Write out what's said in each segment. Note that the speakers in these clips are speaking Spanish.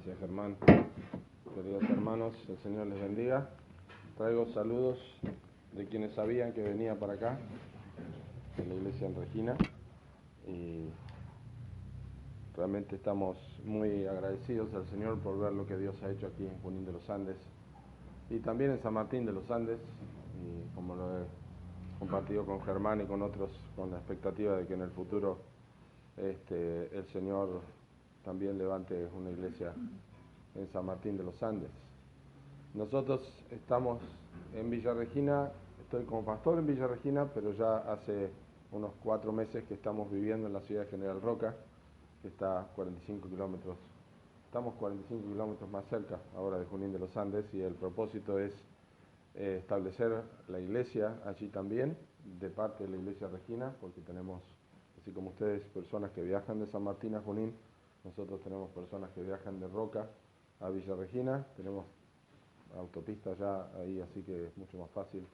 Gracias, Germán. Queridos hermanos, el Señor les bendiga. Traigo saludos de quienes sabían que venía para acá, de la iglesia en Regina, y realmente estamos muy agradecidos al Señor por ver lo que Dios ha hecho aquí en Junín de los Andes y también en San Martín de los Andes, y como lo he compartido con Germán y con otros, con la expectativa de que en el futuro el Señor también levante una iglesia en San Martín de los Andes. Nosotros estamos en Villa Regina, estoy como pastor en Villa Regina, pero ya hace unos 4 meses que estamos viviendo en la ciudad de General Roca, que está a 45 kilómetros. Estamos 45 kilómetros más cerca ahora de Junín de los Andes, y el propósito es establecer la iglesia allí también, de parte de la iglesia Regina, porque tenemos, así como ustedes, personas que viajan de San Martín a Junín, nosotros tenemos personas que viajan de Roca a Villa Regina, tenemos autopista ya ahí, así que es mucho más fácil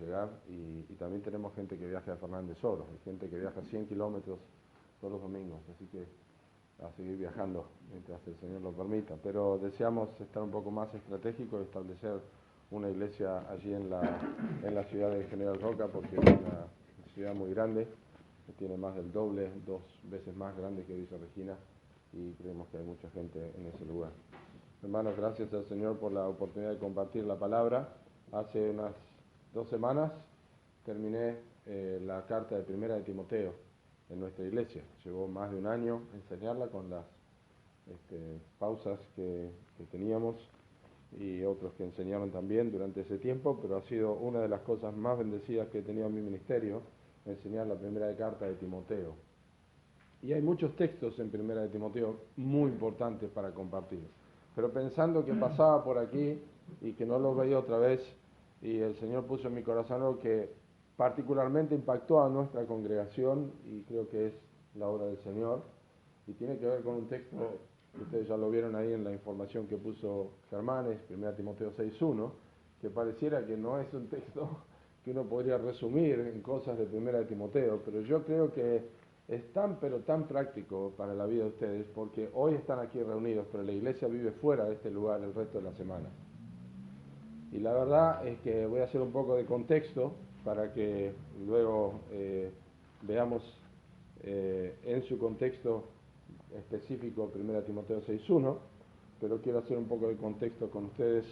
llegar, y también tenemos gente que viaja de Fernández Oro, hay gente que viaja 100 kilómetros todos los domingos, así que a seguir viajando mientras el Señor lo permita. Pero deseamos estar un poco más estratégicos, establecer una iglesia allí en la ciudad de General Roca, porque es una ciudad muy grande, que tiene más del doble, 2 veces más grande que Villa Regina, y creemos que hay mucha gente en ese lugar. Hermanos, gracias al Señor por la oportunidad de compartir la palabra. Hace unas 2 semanas terminé la carta de primera de Timoteo en nuestra iglesia. Llevó más de un año enseñarla con las pausas que teníamos, y otros que enseñaron también durante ese tiempo, pero ha sido una de las cosas más bendecidas que he tenido en mi ministerio, enseñar la primera carta de Timoteo. Y hay muchos textos en primera de Timoteo muy importantes para compartir. Pero pensando que pasaba por aquí y que no los veía otra vez, y el Señor puso en mi corazón algo que particularmente impactó a nuestra congregación, y creo que es la obra del Señor, y tiene que ver con un texto que ustedes ya lo vieron ahí en la información que puso Germán, es 1 Timoteo 6.1, que pareciera que no es un texto que uno podría resumir en cosas de 1 Timoteo, pero yo creo que es tan pero tan práctico para la vida de ustedes, porque hoy están aquí reunidos, pero la iglesia vive fuera de este lugar el resto de la semana. Y la verdad es que voy a hacer un poco de contexto para que luego veamos en su contexto específico 1 Timoteo 6.1, pero quiero hacer un poco de contexto con ustedes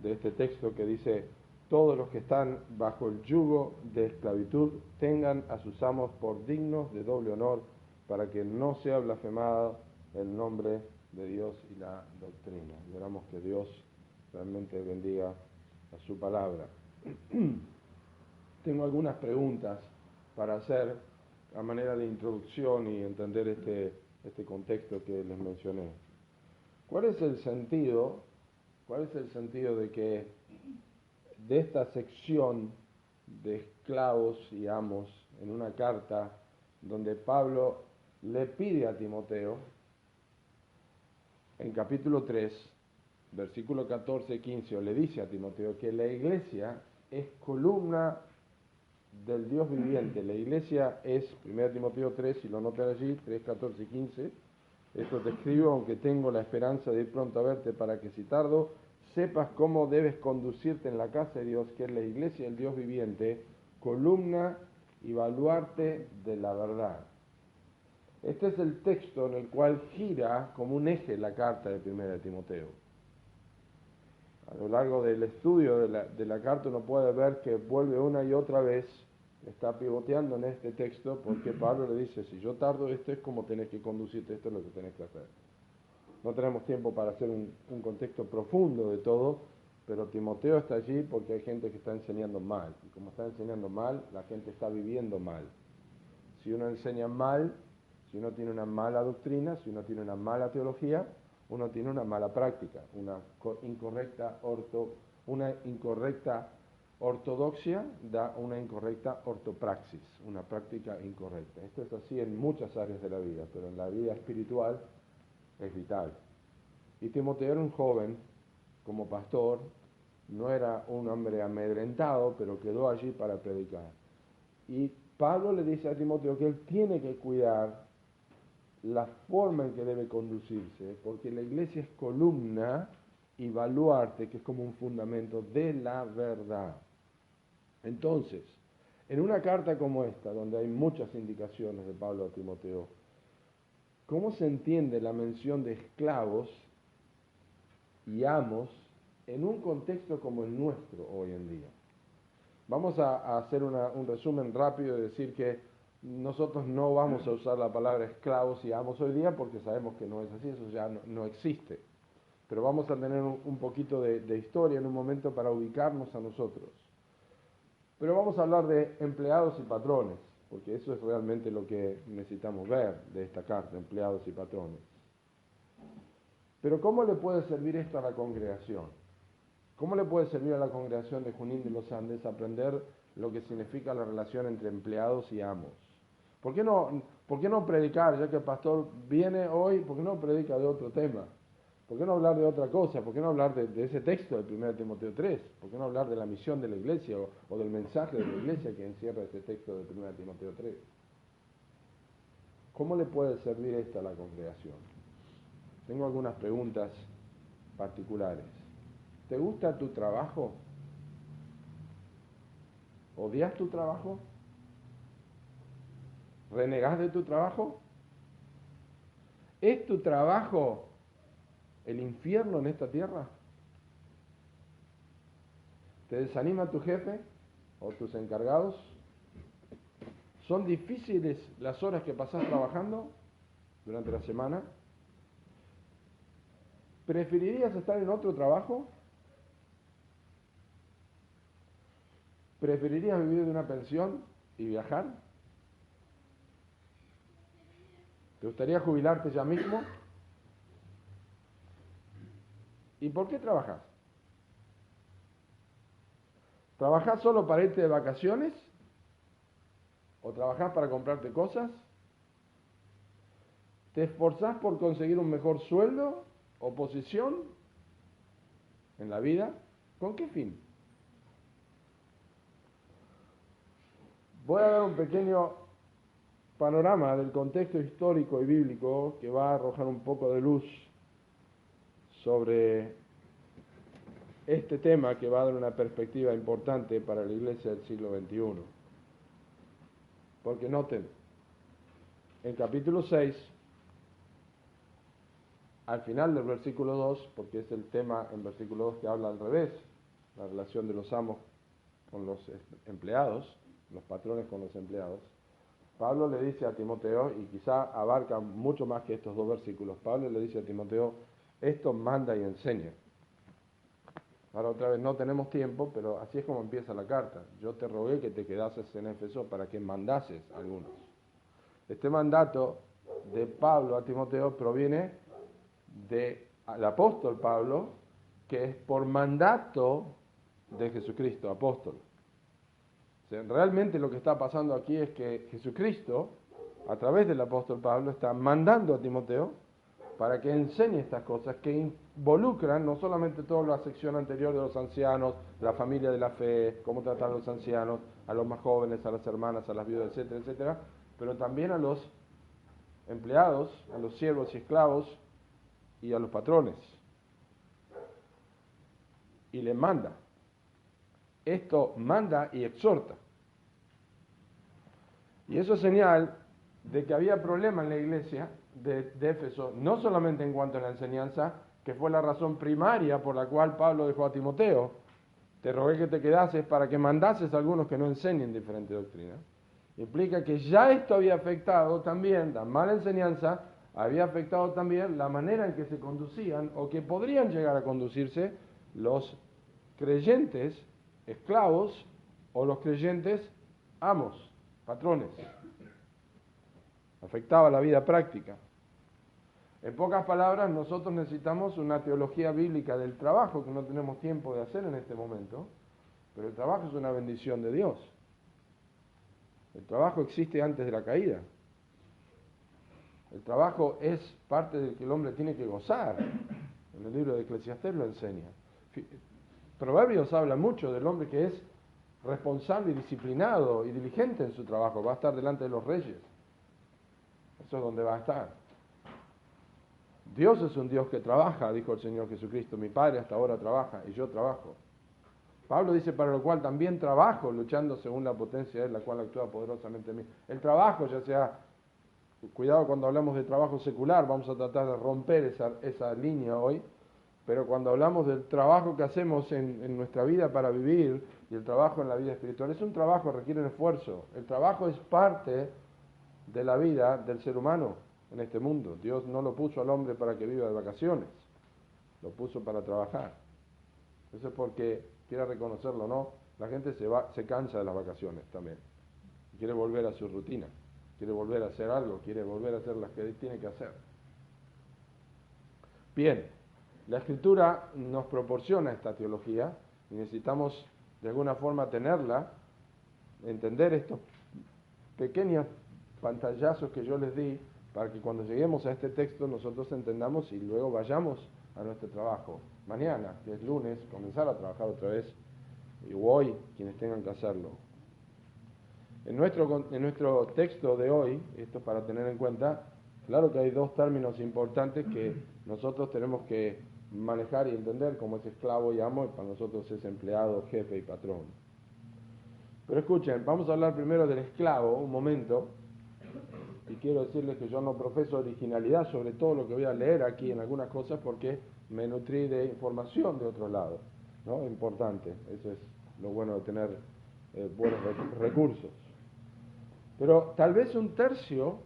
de este texto que dice: todos los que están bajo el yugo de esclavitud tengan a sus amos por dignos de doble honor, para que no sea blasfemado el nombre de Dios y la doctrina. Y oramos que Dios realmente bendiga a su palabra. Tengo algunas preguntas para hacer a manera de introducción y entender este contexto que les mencioné. ¿Cuál es el sentido de que de esta sección de esclavos y amos en una carta donde Pablo le pide a Timoteo, en capítulo 3, versículo 14 y 15, o le dice a Timoteo que la iglesia es columna del Dios viviente? La iglesia es 1 Timoteo 3, si lo notan allí, 3, 14 y 15. Esto te escribo, aunque tengo la esperanza de ir pronto a verte, para que si tardo, sepas cómo debes conducirte en la casa de Dios, que es la iglesia del Dios viviente, columna y baluarte de la verdad. Este es el texto en el cual gira como un eje la carta de 1 Timoteo. A lo largo del estudio de la carta uno puede ver que vuelve una y otra vez, está pivoteando en este texto, porque Pablo le dice: si yo tardo, esto es como tenés que conducirte, esto es lo que tenés que hacer. No tenemos tiempo para hacer un contexto profundo de todo, pero Timoteo está allí porque hay gente que está enseñando mal, y como está enseñando mal, la gente está viviendo mal. Si uno enseña mal, si uno tiene una mala doctrina, si uno tiene una mala teología, uno tiene una mala práctica, una incorrecta ortodoxia da una incorrecta ortopraxis, una práctica incorrecta. Esto es así en muchas áreas de la vida, pero en la vida espiritual es vital. Y Timoteo era un joven, como pastor, no era un hombre amedrentado, pero quedó allí para predicar. Y Pablo le dice a Timoteo que él tiene que cuidar la forma en que debe conducirse, porque la iglesia es columna y baluarte, que es como un fundamento de la verdad. Entonces, en una carta como esta, donde hay muchas indicaciones de Pablo a Timoteo, ¿cómo se entiende la mención de esclavos y amos en un contexto como el nuestro hoy en día? Vamos a hacer un resumen rápido y decir que nosotros no vamos a usar la palabra esclavos y amos hoy día porque sabemos que no es así, eso ya no existe. Pero vamos a tener un poquito de historia en un momento para ubicarnos a nosotros. Pero vamos a hablar de empleados y patrones, porque eso es realmente lo que necesitamos ver de esta carta, empleados y patrones. Pero ¿cómo le puede servir esto a la congregación? ¿Cómo le puede servir a la congregación de Junín de los Andes aprender lo que significa la relación entre empleados y amos? ¿Por qué no predicar, ya que el pastor viene hoy, por qué no predica de otro tema? ¿Por qué no hablar de otra cosa? ¿Por qué no hablar de ese texto de 1 Timoteo 3? ¿Por qué no hablar de la misión de la iglesia o del mensaje de la iglesia que encierra ese texto de 1 Timoteo 3? ¿Cómo le puede servir esto a la congregación? Tengo algunas preguntas particulares. ¿Te gusta tu trabajo? ¿Odias tu trabajo? ¿Renegás de tu trabajo? ¿Es tu trabajo el infierno en esta tierra? ¿Te desanima tu jefe o tus encargados? ¿Son difíciles las horas que pasás trabajando durante la semana? ¿Preferirías estar en otro trabajo? ¿Preferirías vivir de una pensión y viajar? ¿Te gustaría jubilarte ya mismo? ¿Y por qué trabajas? ¿Trabajás solo para irte de vacaciones? ¿O trabajás para comprarte cosas? ¿Te esforzás por conseguir un mejor sueldo o posición en la vida? ¿Con qué fin? Voy a dar un pequeño panorama del contexto histórico y bíblico que va a arrojar un poco de luz sobre este tema que va a dar una perspectiva importante para la iglesia del siglo XXI. Porque noten, en capítulo 6, al final del versículo 2, porque es el tema en versículo 2 que habla al revés, la relación de los amos con los empleados, los patrones con los empleados, Pablo le dice a Timoteo, y quizá abarca mucho más que estos dos versículos, Pablo le dice a Timoteo, esto manda y enseña. Ahora otra vez, no tenemos tiempo, pero así es como empieza la carta. Yo te rogué que te quedases en Éfeso para que mandases a algunos. Este mandato de Pablo a Timoteo proviene del apóstol Pablo, que es por mandato de Jesucristo, apóstol. O sea, realmente lo que está pasando aquí es que Jesucristo, a través del apóstol Pablo, está mandando a Timoteo para que enseñe estas cosas que involucran no solamente toda la sección anterior de los ancianos, la familia de la fe, cómo tratar a los ancianos, a los más jóvenes, a las hermanas, a las viudas, etcétera, etcétera, pero también a los empleados, a los siervos y esclavos y a los patrones. Y le manda. Esto manda y exhorta. Y eso es señal de que había problema en la iglesia de Éfeso, no solamente en cuanto a la enseñanza, que fue la razón primaria por la cual Pablo dejó a Timoteo. Te rogué que te quedases para que mandases a algunos que no enseñen diferente doctrina. Implica que ya esto había afectado también, la mala enseñanza, había afectado también la manera en que se conducían o que podrían llegar a conducirse los creyentes esclavos o los creyentes amos, patrones. Afectaba la vida práctica. En pocas palabras, nosotros necesitamos una teología bíblica del trabajo que no tenemos tiempo de hacer en este momento, pero el trabajo es una bendición de Dios. El trabajo existe antes de la caída. El trabajo es parte del que el hombre tiene que gozar. En el libro de Eclesiastés lo enseña. Proverbios habla mucho del hombre que es responsable y disciplinado y diligente en su trabajo. Va a estar delante de los reyes. Eso es donde va a estar. Dios es un Dios que trabaja, dijo el Señor Jesucristo. Mi Padre hasta ahora trabaja y yo trabajo. Pablo dice, para lo cual también trabajo, luchando según la potencia de Él, la cual actúa poderosamente en mí. El trabajo, ya sea, cuidado cuando hablamos de trabajo secular, vamos a tratar de romper esa línea hoy, pero cuando hablamos del trabajo que hacemos en nuestra vida para vivir y el trabajo en la vida espiritual, es un trabajo, requiere un esfuerzo. El trabajo es parte de la vida del ser humano en este mundo. Dios no lo puso al hombre para que viva de vacaciones, lo puso para trabajar. Eso es porque, quiera reconocerlo o no, la gente se cansa de las vacaciones también. Quiere volver a su rutina, quiere volver a hacer algo, quiere volver a hacer las que tiene que hacer. Bien, la Escritura nos proporciona esta teología y necesitamos de alguna forma tenerla, entender estos pequeños pantallazos que yo les di para que cuando lleguemos a este texto nosotros entendamos y luego vayamos a nuestro trabajo. Mañana, que es lunes, comenzar a trabajar otra vez, y hoy, quienes tengan que hacerlo. En nuestro texto de hoy, esto para tener en cuenta, claro que hay dos términos importantes que nosotros tenemos que manejar y entender, como es esclavo y amo, y para nosotros es empleado, jefe y patrón. Pero escuchen, vamos a hablar primero del esclavo, un momento, y quiero decirles que yo no profeso originalidad sobre todo lo que voy a leer aquí en algunas cosas porque me nutrí de información de otro lado, ¿no? Importante, eso es lo bueno de tener buenos recursos. Pero tal vez un tercio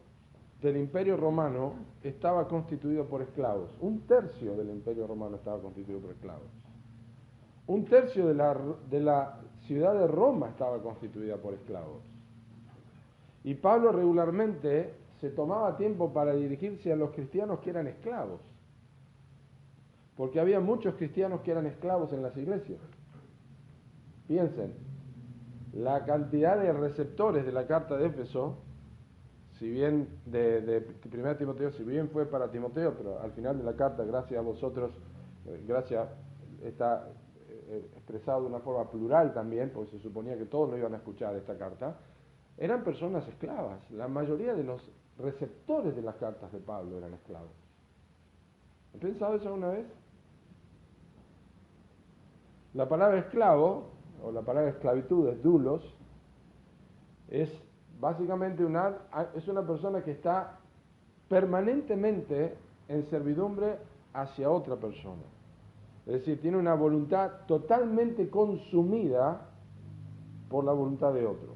del Imperio Romano estaba constituido por esclavos. Un tercio del Imperio Romano estaba constituido por esclavos. Un tercio de la ciudad de Roma estaba constituida por esclavos. Y Pablo regularmente se tomaba tiempo para dirigirse a los cristianos que eran esclavos. Porque había muchos cristianos que eran esclavos en las iglesias. Piensen, la cantidad de receptores de la carta de Éfeso, si bien de 1 Timoteo, si bien fue para Timoteo, pero al final de la carta, gracias a vosotros, gracias está expresado de una forma plural también, porque se suponía que todos no iban a escuchar esta carta, eran personas esclavas. La mayoría de los receptores de las cartas de Pablo eran esclavos. ¿Han pensado eso alguna vez? La palabra esclavo, o la palabra esclavitud, es doulos, es básicamente una persona que está permanentemente en servidumbre hacia otra persona. Es decir, tiene una voluntad totalmente consumida por la voluntad de otro.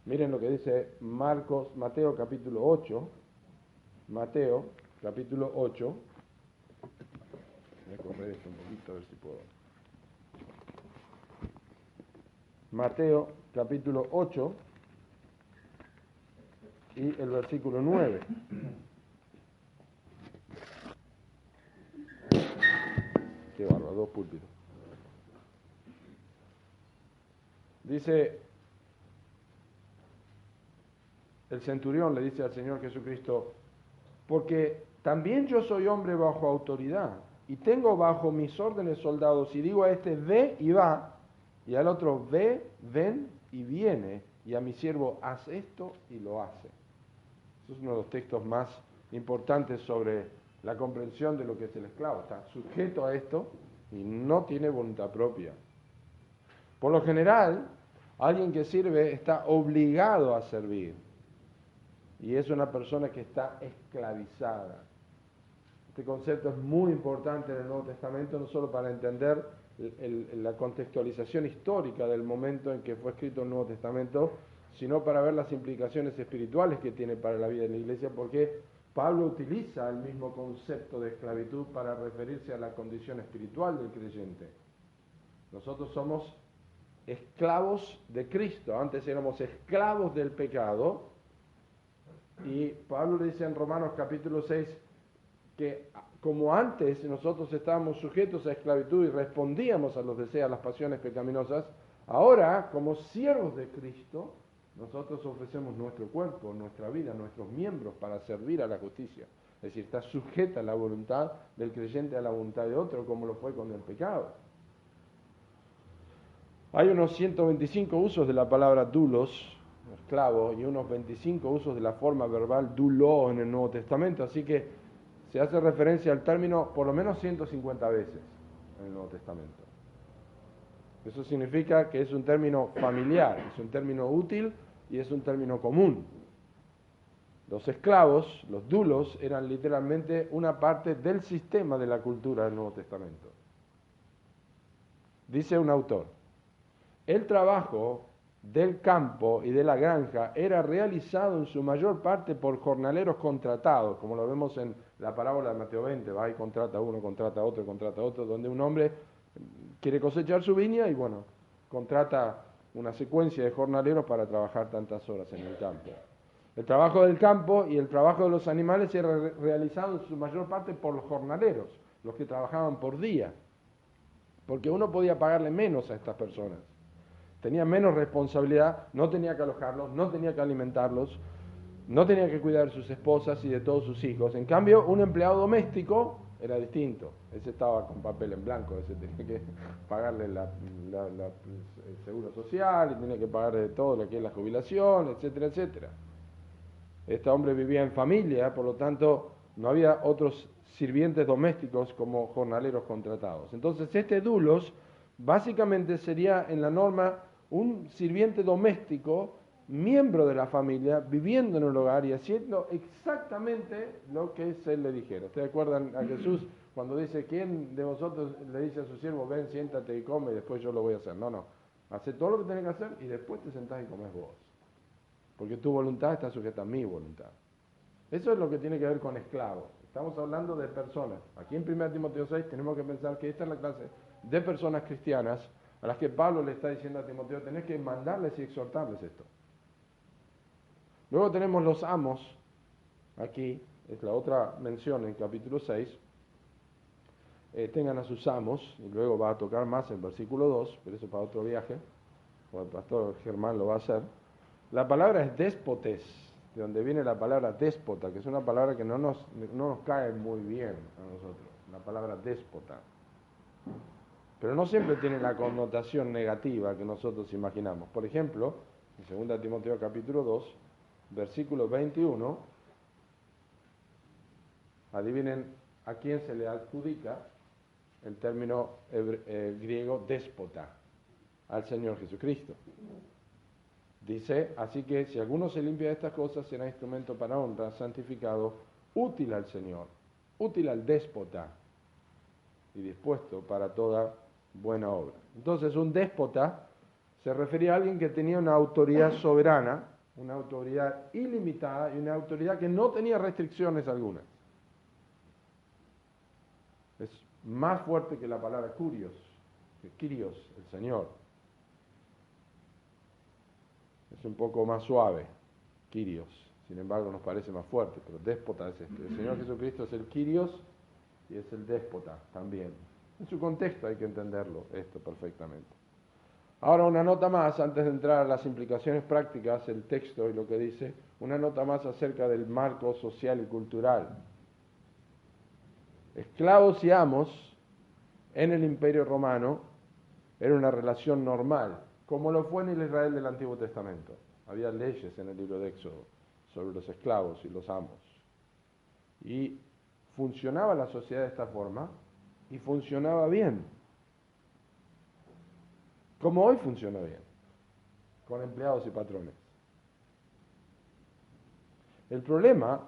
Miren lo que dice Mateo capítulo 8. Mateo capítulo 8. Voy a correr esto un poquito a ver si puedo. Mateo capítulo 8 y el versículo 9. Qué bárbaro, dos púlpitos. Dice, el centurión le dice al Señor Jesucristo, porque también yo soy hombre bajo autoridad y tengo bajo mis órdenes soldados y digo a este ve y va y al otro ve, ven y viene y a mi siervo haz esto y lo hace. Eso es uno de los textos más importantes sobre la comprensión de lo que es el esclavo. Está sujeto a esto y no tiene voluntad propia. Por lo general, alguien que sirve está obligado a servir. Y es una persona que está esclavizada. Este concepto es muy importante en el Nuevo Testamento, no solo para entender la contextualización histórica del momento en que fue escrito el Nuevo Testamento, sino para ver las implicaciones espirituales que tiene para la vida de la iglesia, porque Pablo utiliza el mismo concepto de esclavitud para referirse a la condición espiritual del creyente. Nosotros somos esclavos de Cristo, antes éramos esclavos del pecado, y Pablo le dice en Romanos capítulo 6 que como antes nosotros estábamos sujetos a esclavitud y respondíamos a los deseos, a las pasiones pecaminosas, ahora como siervos de Cristo nosotros ofrecemos nuestro cuerpo, nuestra vida, nuestros miembros para servir a la justicia. Es decir, está sujeta la voluntad del creyente a la voluntad de otro, como lo fue con el pecado. Hay unos 125 usos de la palabra doulos, esclavo, y unos 25 usos de la forma verbal doulo en el Nuevo Testamento, así que se hace referencia al término por lo menos 150 veces en el Nuevo Testamento. Eso significa que es un término familiar, es un término útil y es un término común. Los esclavos, los dulos, eran literalmente una parte del sistema de la cultura del Nuevo Testamento. Dice un autor, el trabajo del campo y de la granja era realizado en su mayor parte por jornaleros contratados, como lo vemos en la parábola de Mateo 20, va y contrata uno, contrata otro, donde un hombre quiere cosechar su viña y bueno, contrata una secuencia de jornaleros para trabajar tantas horas en el campo. El trabajo del campo y el trabajo de los animales era realizado en su mayor parte por los jornaleros, los que trabajaban por día, porque uno podía pagarle menos a estas personas. Tenía menos responsabilidad, no tenía que alojarlos, no tenía que alimentarlos, no tenía que cuidar de sus esposas y de todos sus hijos. En cambio, un empleado doméstico era distinto. Ese estaba con papel en blanco, ese tenía que pagarle el seguro social y tenía que pagarle todo lo que es la jubilación, etcétera, etcétera. Este hombre vivía en familia, por lo tanto, no había otros sirvientes domésticos como jornaleros contratados. Entonces, este doulos básicamente sería en la norma un sirviente doméstico, miembro de la familia, viviendo en un hogar y haciendo exactamente lo que se le dijera. ¿Ustedes acuerdan a Jesús cuando dice, ¿quién de vosotros le dice a su siervo, ven, siéntate y come y después yo lo voy a hacer? No, hace todo lo que tenés que hacer y después te sentás y comés vos. Porque tu voluntad está sujeta a mi voluntad. Eso es lo que tiene que ver con esclavos. Estamos hablando de personas. Aquí en 1 Timoteo 6 tenemos que pensar que esta es la clase de personas cristianas a las que Pablo le está diciendo a Timoteo, tenés que mandarles y exhortarles esto. Luego tenemos los amos, aquí es la otra mención en capítulo 6, tengan a sus amos, y luego va a tocar más en versículo 2, pero eso para otro viaje, o el pastor Germán lo va a hacer. La palabra es déspotes, de donde viene la palabra déspota, que es una palabra que no nos cae muy bien a nosotros, la palabra déspota. Pero no siempre tiene la connotación negativa que nosotros imaginamos. Por ejemplo, en 2 Timoteo capítulo 2, versículo 21, adivinen a quién se le adjudica el término griego déspota, al Señor Jesucristo. Dice, así que si alguno se limpia de estas cosas, será instrumento para honra, santificado, útil al Señor, útil al déspota y dispuesto para toda buena obra. Entonces, un déspota se refería a alguien que tenía una autoridad soberana, una autoridad ilimitada y una autoridad que no tenía restricciones algunas. Es más fuerte que la palabra kurios, el Señor. Es un poco más suave, Kyrios, sin embargo nos parece más fuerte, pero déspota es este. El Señor Jesucristo es el Kyrios y es el déspota también. En su contexto hay que entenderlo esto perfectamente. Ahora una nota más, antes de entrar a las implicaciones prácticas, el texto y lo que dice, una nota más acerca del marco social y cultural. Esclavos y amos en el Imperio Romano era una relación normal, como lo fue en el Israel del Antiguo Testamento. Había leyes en el libro de Éxodo sobre los esclavos y los amos. Y funcionaba la sociedad de esta forma, y funcionaba bien. Como hoy funciona bien, con empleados y patrones. El problema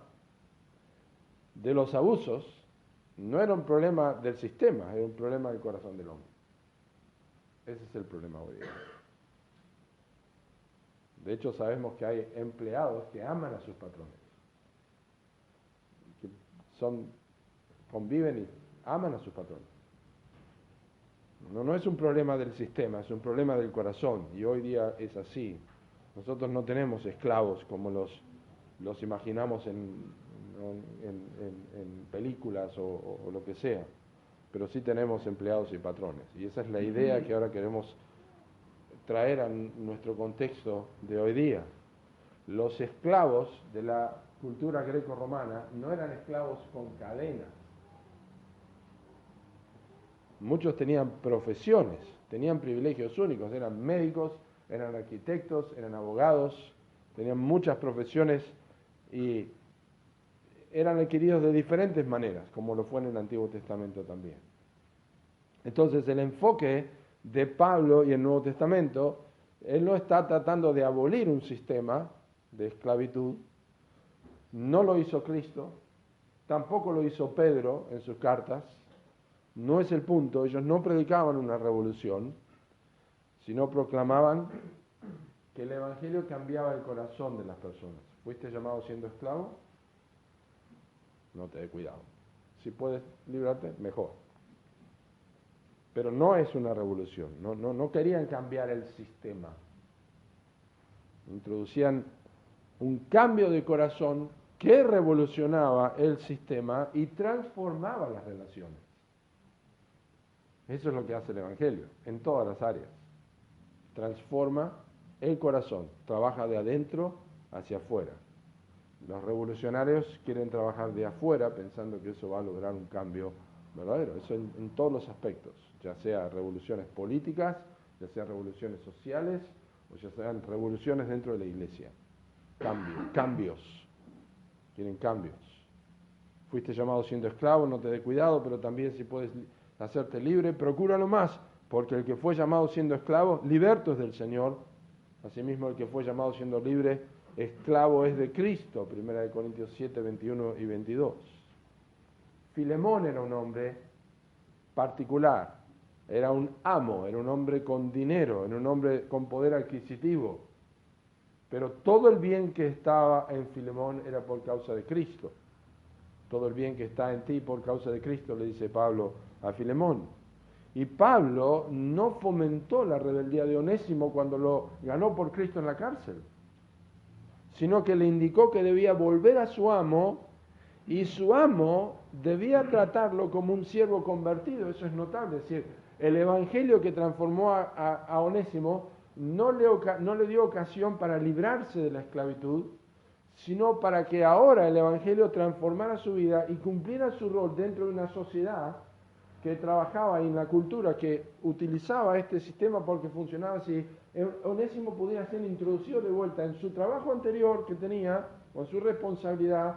de los abusos no era un problema del sistema, era un problema del corazón del hombre. Ese es el problema hoy día. De hecho, sabemos que hay empleados que aman a sus patrones, que conviven y aman a sus patrones. No es un problema del sistema, es un problema del corazón, y hoy día es así. Nosotros no tenemos esclavos como los imaginamos en películas o lo que sea, pero sí tenemos empleados y patrones, y esa es la idea que ahora queremos traer a nuestro contexto de hoy día. Los esclavos de la cultura greco-romana no eran esclavos con cadenas. Muchos tenían profesiones, tenían privilegios únicos, eran médicos, eran arquitectos, eran abogados, tenían muchas profesiones y eran adquiridos de diferentes maneras, como lo fue en el Antiguo Testamento también. Entonces el enfoque de Pablo y el Nuevo Testamento, él no está tratando de abolir un sistema de esclavitud, no lo hizo Cristo, tampoco lo hizo Pedro en sus cartas, no es el punto, ellos no predicaban una revolución, sino proclamaban que el Evangelio cambiaba el corazón de las personas. ¿Fuiste llamado siendo esclavo? No te dé cuidado. Si puedes librarte, mejor. Pero no es una revolución, no querían cambiar el sistema. Introducían un cambio de corazón que revolucionaba el sistema y transformaba las relaciones. Eso es lo que hace el Evangelio, en todas las áreas. Transforma el corazón, trabaja de adentro hacia afuera. Los revolucionarios quieren trabajar de afuera pensando que eso va a lograr un cambio verdadero. Eso en todos los aspectos, ya sea revoluciones políticas, ya sea revoluciones sociales, o ya sean revoluciones dentro de la iglesia. Cambios. Quieren cambios. Fuiste llamado siendo esclavo, no te dé cuidado, pero también si puedes hacerte libre, procúralo más, porque el que fue llamado siendo esclavo, liberto es del Señor. Asimismo, el que fue llamado siendo libre, esclavo es de Cristo. 1 Corintios 7, 21 y 22. Filemón era un hombre particular, era un amo, era un hombre con dinero, era un hombre con poder adquisitivo. Pero todo el bien que estaba en Filemón era por causa de Cristo. Todo el bien que está en ti por causa de Cristo, le dice Pablo a Filemón. Y Pablo no fomentó la rebeldía de Onésimo cuando lo ganó por Cristo en la cárcel, sino que le indicó que debía volver a su amo y su amo debía tratarlo como un siervo convertido. Eso es notable. Es decir, el evangelio que transformó a Onésimo no le dio ocasión para librarse de la esclavitud, sino para que ahora el evangelio transformara su vida y cumpliera su rol dentro de una sociedad que trabajaba en la cultura, que utilizaba este sistema porque funcionaba así. Onésimo pudiera ser introducido de vuelta en su trabajo anterior que tenía, con su responsabilidad,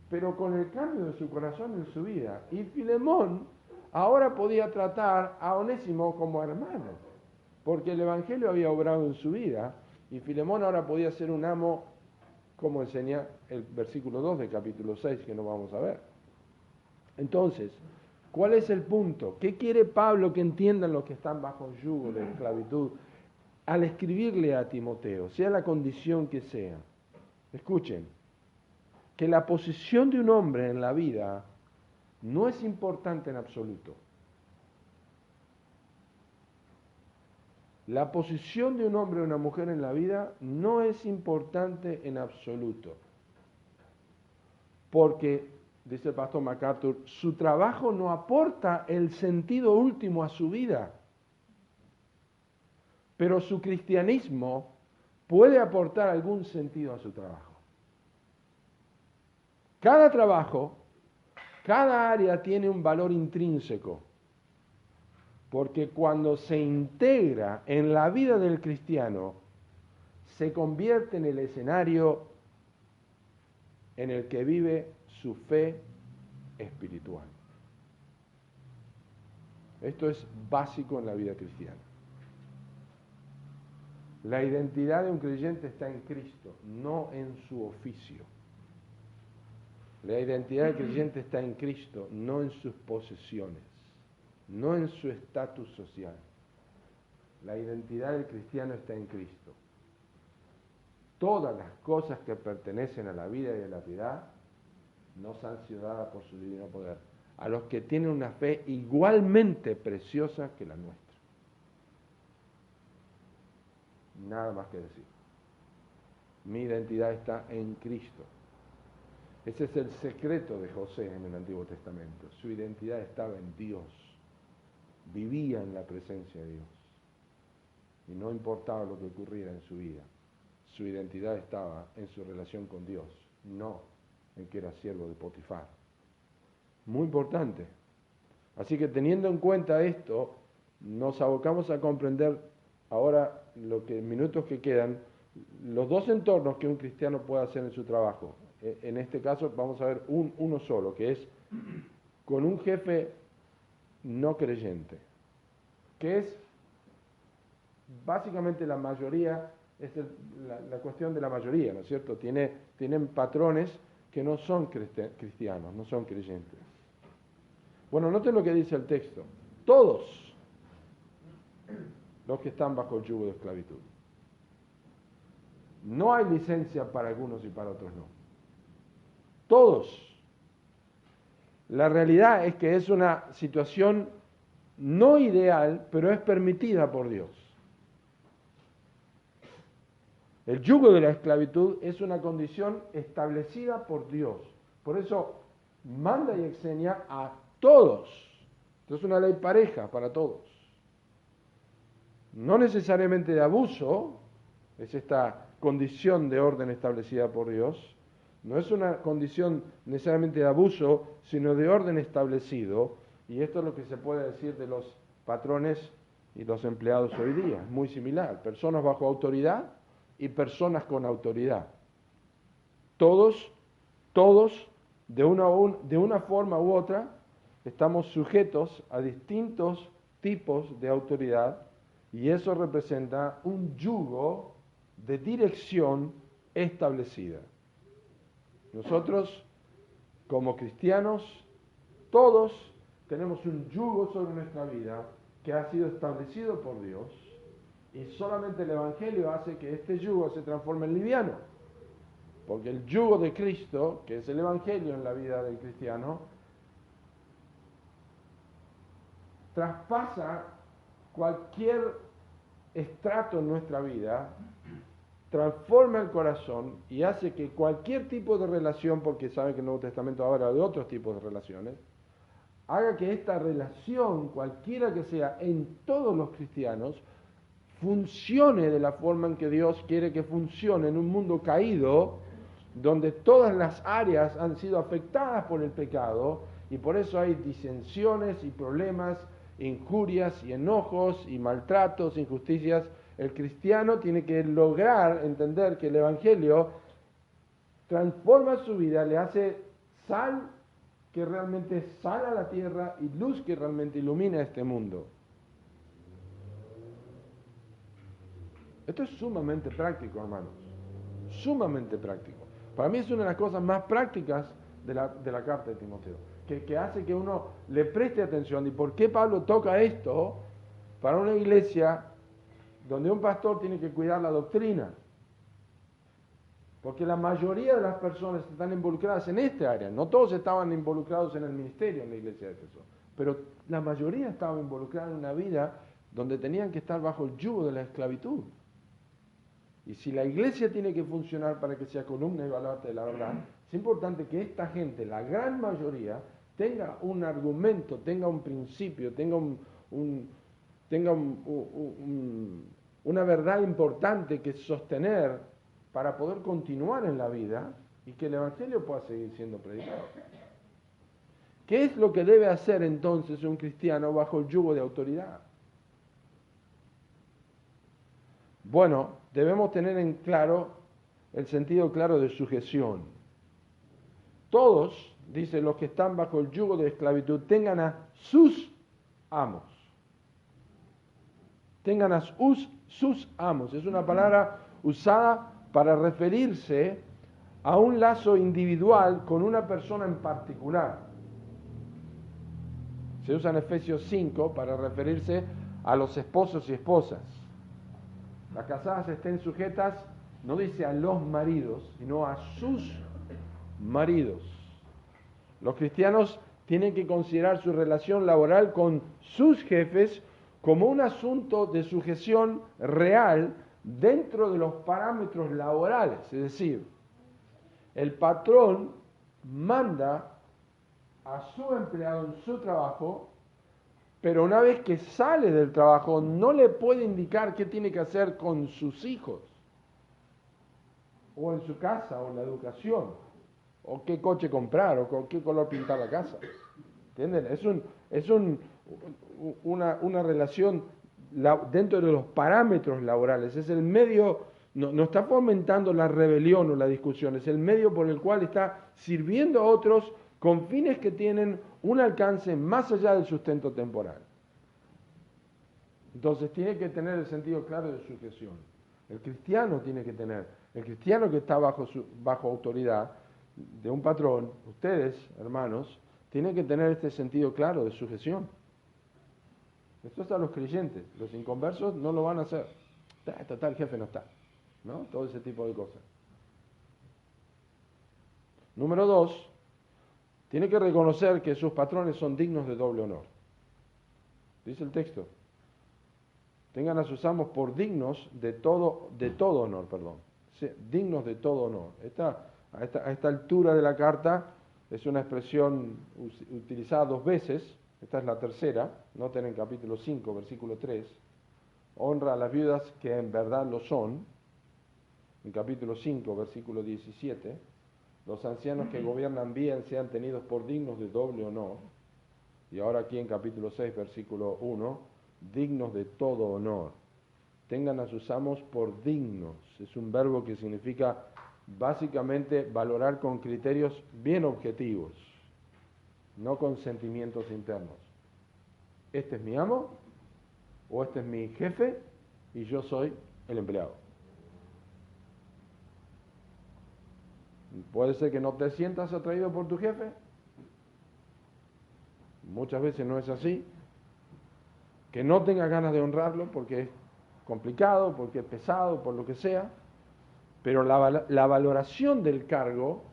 pero con el cambio de su corazón en su vida. Y Filemón ahora podía tratar a Onésimo como hermano, porque el evangelio había obrado en su vida, y Filemón ahora podía ser un amo, como enseña el versículo 2 del capítulo 6, que no vamos a ver. Entonces, ¿cuál es el punto? ¿Qué quiere Pablo que entiendan los que están bajo yugo de esclavitud al escribirle a Timoteo, sea la condición que sea? Escuchen, que la posición de un hombre en la vida no es importante en absoluto. La posición de un hombre o una mujer en la vida no es importante en absoluto. Porque, dice el pastor MacArthur, su trabajo no aporta el sentido último a su vida. Pero su cristianismo puede aportar algún sentido a su trabajo. Cada trabajo, cada área tiene un valor intrínseco. Porque cuando se integra en la vida del cristiano, se convierte en el escenario en el que vive su fe espiritual. Esto es básico en la vida cristiana. La identidad de un creyente está en Cristo, no en su oficio. La identidad del creyente está en Cristo, no en sus posesiones, no en su estatus social. La identidad del cristiano está en Cristo. Todas las cosas que pertenecen a la vida y a la piedad nos han sido dadas por su divino poder, a los que tienen una fe igualmente preciosa que la nuestra. Nada más que decir. Mi identidad está en Cristo. Ese es el secreto de José en el Antiguo Testamento. Su identidad estaba en Dios. Vivía en la presencia de Dios. Y no importaba lo que ocurriera en su vida. Su identidad estaba en su relación con Dios, no en que era siervo de Potifar. Muy importante. Así que teniendo en cuenta esto, nos abocamos a comprender ahora, minutos que quedan, los dos entornos que un cristiano puede hacer en su trabajo. en este caso vamos a ver uno solo, que es con un jefe no creyente, que es básicamente la mayoría, es la cuestión de la mayoría, ¿no es cierto? Tienen patrones que no son cristianos, no son creyentes. Bueno, noten lo que dice el texto. Todos los que están bajo el yugo de esclavitud. No hay licencia para algunos y para otros no. Todos. La realidad es que es una situación no ideal, pero es permitida por Dios. El yugo de la esclavitud es una condición establecida por Dios. Por eso manda y enseña a todos. Es una ley pareja para todos. No necesariamente de abuso, es esta condición de orden establecida por Dios. No es una condición necesariamente de abuso, sino de orden establecido. Y esto es lo que se puede decir de los patrones y los empleados hoy día. Es muy similar. Personas bajo autoridad y personas con autoridad. Todos, de una forma u otra, estamos sujetos a distintos tipos de autoridad y eso representa un yugo de dirección establecida. Nosotros, como cristianos, todos tenemos un yugo sobre nuestra vida que ha sido establecido por Dios y solamente el Evangelio hace que este yugo se transforme en liviano. Porque el yugo de Cristo, que es el Evangelio en la vida del cristiano, traspasa cualquier estrato en nuestra vida, transforma el corazón y hace que cualquier tipo de relación, porque saben que el Nuevo Testamento habla de otros tipos de relaciones, haga que esta relación, cualquiera que sea, en todos los cristianos, funcione de la forma en que Dios quiere que funcione en un mundo caído, donde todas las áreas han sido afectadas por el pecado, y por eso hay disensiones y problemas, injurias y enojos y maltratos, injusticias. El cristiano tiene que lograr entender que el Evangelio transforma su vida, le hace sal que realmente sal a la tierra y luz que realmente ilumina este mundo. Esto es sumamente práctico, hermanos, sumamente práctico. Para mí es una de las cosas más prácticas de la carta de Timoteo, que hace que uno le preste atención. ¿Y por qué Pablo toca esto para una iglesia donde un pastor tiene que cuidar la doctrina? Porque la mayoría de las personas están involucradas en esta área. No todos estaban involucrados en el ministerio en la iglesia de Efeso, pero la mayoría estaban involucrados en una vida donde tenían que estar bajo el yugo de la esclavitud. Y si la iglesia tiene que funcionar para que sea columna y baluarte de la verdad, es importante que esta gente, la gran mayoría, tenga un argumento, tenga un principio, tenga una verdad importante que sostener para poder continuar en la vida y que el Evangelio pueda seguir siendo predicado. ¿Qué es lo que debe hacer entonces un cristiano bajo el yugo de autoridad? Bueno, debemos tener en claro el sentido claro de sujeción. Todos, dice, los que están bajo el yugo de esclavitud, tengan a sus amos. Tengan a sus amos. Es una palabra usada para referirse a un lazo individual con una persona en particular. Se usa en Efesios 5 para referirse a los esposos y esposas. Las casadas estén sujetas, no dice a los maridos, sino a sus maridos. Los cristianos tienen que considerar su relación laboral con sus jefes como un asunto de sujeción real dentro de los parámetros laborales. Es decir, el patrón manda a su empleado en su trabajo, pero una vez que sale del trabajo no le puede indicar qué tiene que hacer con sus hijos, o en su casa, o en la educación, o qué coche comprar, o con qué color pintar la casa. ¿Entienden? Es una relación dentro de los parámetros laborales, es el medio no está fomentando la rebelión o la discusión, es el medio por el cual está sirviendo a otros con fines que tienen un alcance más allá del sustento temporal. Entonces tiene que tener el sentido claro de sujeción. El cristiano tiene que tener, el cristiano que está bajo autoridad de un patrón, ustedes, hermanos, tienen que tener este sentido claro de sujeción. Esto es a los creyentes, los inconversos no lo van a hacer. Total, el jefe no está, ¿no? Todo ese tipo de cosas. Número 2, tiene que reconocer que sus patrones son dignos de doble honor. Dice el texto. Tengan a sus amos por dignos de todo honor, perdón. Sí, dignos de todo honor. A esta altura de la carta es una expresión utilizada 2 veces. Esta es la tercera. Noten en capítulo 5, versículo 3. Honra a las viudas que en verdad lo son. En capítulo 5, versículo 17. Los ancianos que gobiernan bien sean tenidos por dignos de doble honor. Y ahora aquí en capítulo 6, versículo 1. Dignos de todo honor. Tengan a sus amos por dignos. Es un verbo que significa básicamente valorar con criterios bien objetivos, no con sentimientos internos. ¿Este es mi amo? ¿O este es mi jefe? Y yo soy el empleado. Puede ser que no te sientas atraído por tu jefe. Muchas veces no es así. Que no tengas ganas de honrarlo porque es complicado, porque es pesado, por lo que sea, pero la valoración del cargo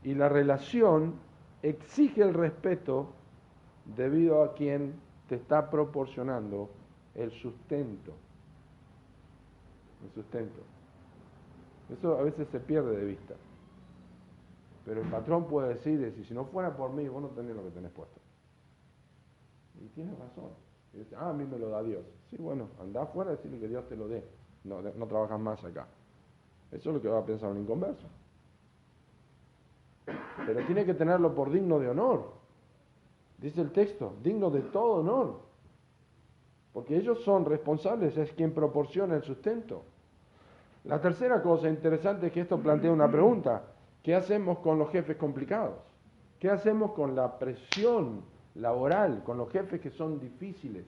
y la relación exige el respeto debido a quien te está proporcionando el sustento. El sustento. Eso a veces se pierde de vista. Pero el patrón puede decir, si no fuera por mí, vos no tenés lo que tenés puesto. Y tienes razón. Y dice, a mí me lo da Dios. Sí, bueno, andá afuera y decirle que Dios te lo dé. No trabajas más acá. Eso es lo que va a pensar un inconverso. Pero tiene que tenerlo por digno de honor. Dice el texto, digno de todo honor. Porque ellos son responsables, es quien proporciona el sustento. La tercera cosa interesante es que esto plantea una pregunta. ¿Qué hacemos con los jefes complicados? ¿Qué hacemos con la presión laboral, con los jefes que son difíciles?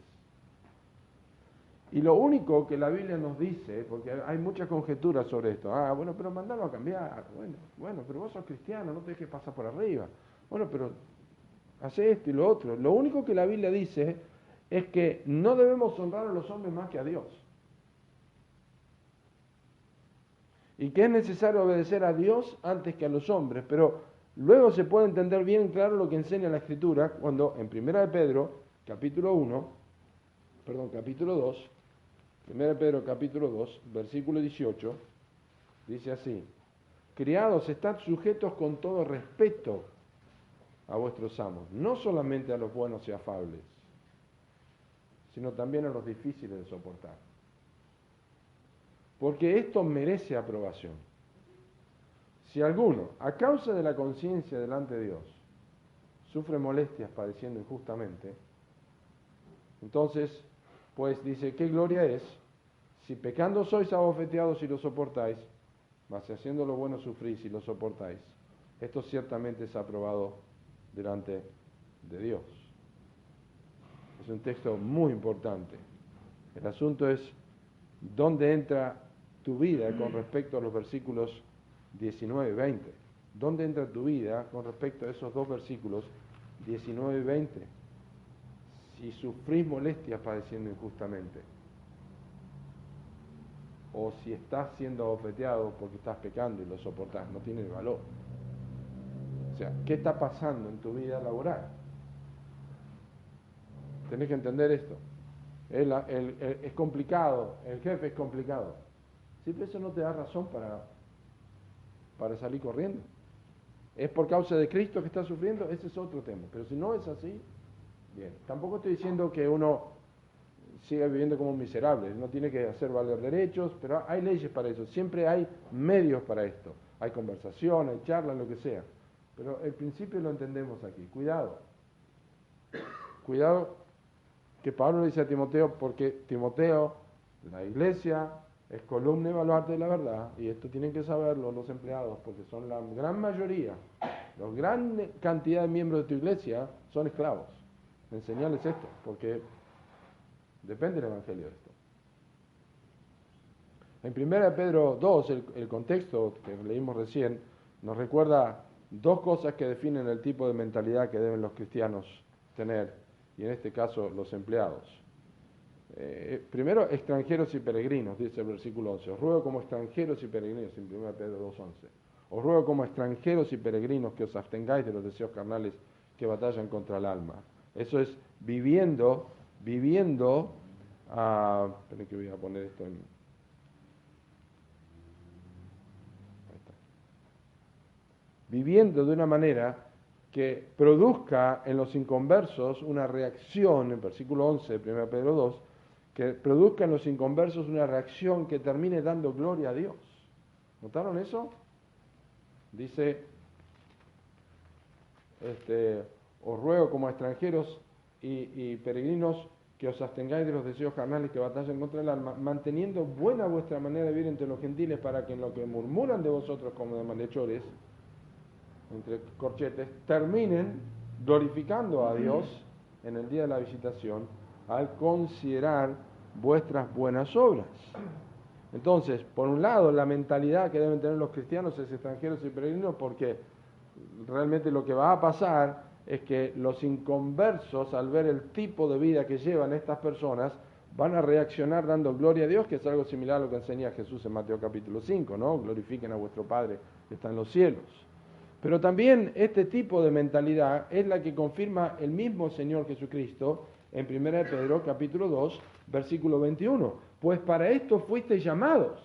Y lo único que la Biblia nos dice, porque hay muchas conjeturas sobre esto, bueno, pero mandalo a cambiar, bueno, pero vos sos cristiano, no te dejes pasar por arriba, bueno, pero hace esto y lo otro. Lo único que la Biblia dice es que no debemos honrar a los hombres más que a Dios. Y que es necesario obedecer a Dios antes que a los hombres, pero luego se puede entender bien claro lo que enseña la Escritura cuando en 1 de Pedro, capítulo 2, 1 de Pedro capítulo 2, versículo 18, dice así, criados, estad sujetos con todo respeto a vuestros amos, no solamente a los buenos y afables, sino también a los difíciles de soportar. Porque esto merece aprobación. Si alguno, a causa de la conciencia delante de Dios, sufre molestias padeciendo injustamente, entonces, pues dice, ¿qué gloria es? Si pecando sois abofeteados y lo soportáis, mas si haciendo lo bueno sufrís y lo soportáis, esto ciertamente es aprobado delante de Dios. Es un texto muy importante. El asunto es dónde entra tu vida con respecto a los versículos 19 y 20. ¿Dónde entra tu vida con respecto a esos 2 versículos 19 y 20? Si sufrís molestias padeciendo injustamente, o si estás siendo abofeteado porque estás pecando y lo soportás, no tiene valor. O sea, ¿qué está pasando en tu vida laboral? Tenés que entender esto. Es complicado, el jefe es complicado. Sí, pero eso no te da razón para salir corriendo. ¿Es por causa de Cristo que está sufriendo? Ese es otro tema. Pero si no es así, bien. Tampoco estoy diciendo que uno siga viviendo como un miserable. No tiene que hacer valer derechos, pero hay leyes para eso. Siempre hay medios para esto. Hay conversación, hay charla, lo que sea. Pero el principio lo entendemos aquí. Cuidado. Cuidado que Pablo le dice a Timoteo, porque Timoteo, la iglesia, es columna y baluarte de la verdad, y esto tienen que saberlo los empleados, porque son la gran mayoría, la gran cantidad de miembros de tu iglesia son esclavos. Enseñarles esto, porque depende del Evangelio de esto. En 1 Pedro 2, el contexto que leímos recién, nos recuerda dos cosas que definen el tipo de mentalidad que deben los cristianos tener, y en este caso los empleados. Primero, extranjeros y peregrinos, dice el versículo 11. Os ruego como extranjeros y peregrinos, en 1 Pedro 2:11. Os ruego como extranjeros y peregrinos que os abstengáis de los deseos carnales que batallan contra el alma. Eso es viviendo, esperen que voy a poner esto en... Ahí está. Viviendo de una manera que produzca en los inconversos una reacción, en versículo 11 de 1 Pedro 2, que produzca en los inconversos una reacción que termine dando gloria a Dios. ¿Notaron eso? Dice, os ruego como extranjeros y peregrinos que os abstengáis de los deseos carnales que batallan contra el alma, manteniendo buena vuestra manera de vivir entre los gentiles, para que en lo que murmuran de vosotros como de malhechores, entre corchetes, terminen glorificando a Dios en el día de la visitación, al considerar vuestras buenas obras. Entonces, por un lado, la mentalidad que deben tener los cristianos es extranjeros y peregrinos, porque realmente lo que va a pasar es que los inconversos, al ver el tipo de vida que llevan estas personas, van a reaccionar dando gloria a Dios, que es algo similar a lo que enseña Jesús en Mateo capítulo 5, ¿no? Glorifiquen a vuestro Padre que está en los cielos. Pero también este tipo de mentalidad es la que confirma el mismo Señor Jesucristo en 1 Pedro capítulo 2, versículo 21. Pues para esto fuisteis llamados,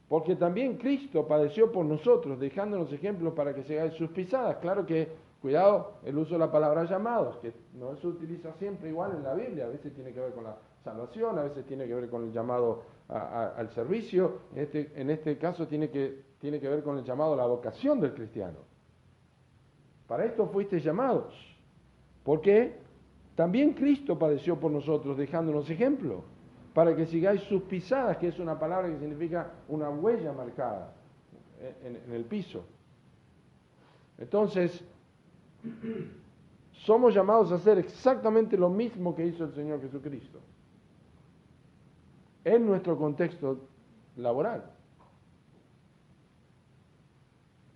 porque también Cristo padeció por nosotros, dejándonos ejemplos para que sigáis sus pisadas. Claro que, cuidado, el uso de la palabra llamados, que no se utiliza siempre igual en la Biblia, a veces tiene que ver con la salvación, a veces tiene que ver con el llamado al servicio, en este caso tiene que ver con el llamado a la vocación del cristiano. Para esto fuisteis llamados, porque también Cristo padeció por nosotros, dejándonos ejemplo, para que sigáis sus pisadas, que es una palabra que significa una huella marcada en el piso. Entonces, somos llamados a hacer exactamente lo mismo que hizo el Señor Jesucristo, en nuestro contexto laboral.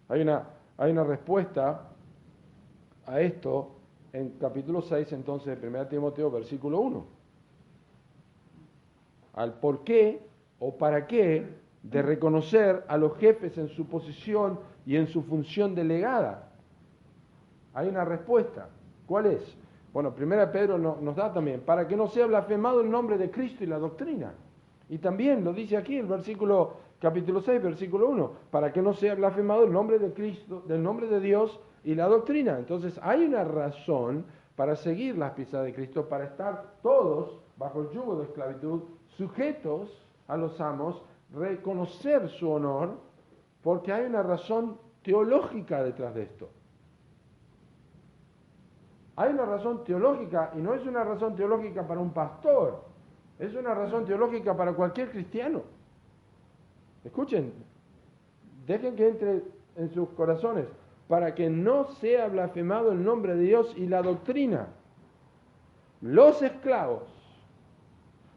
Hay una respuesta a esto en capítulo 6, entonces, de 1 Timoteo, versículo 1. Al por qué o para qué de reconocer a los jefes en su posición y en su función delegada. Hay una respuesta. ¿Cuál es? Bueno, 1 Pedro nos da también, para que no sea blasfemado el nombre de Cristo y la doctrina. Y también lo dice aquí el capítulo 6, versículo 1, para que no sea blasfemado el nombre de Cristo, del nombre de Dios y la doctrina. Entonces hay una razón para seguir las pisadas de Cristo, para estar todos bajo el yugo de esclavitud, sujetos a los amos, reconocer su honor, porque hay una razón teológica detrás de esto. Hay una razón teológica, y no es una razón teológica para un pastor, es una razón teológica para cualquier cristiano. Escuchen, dejen que entre en sus corazones, para que no sea blasfemado el nombre de Dios y la doctrina. Los esclavos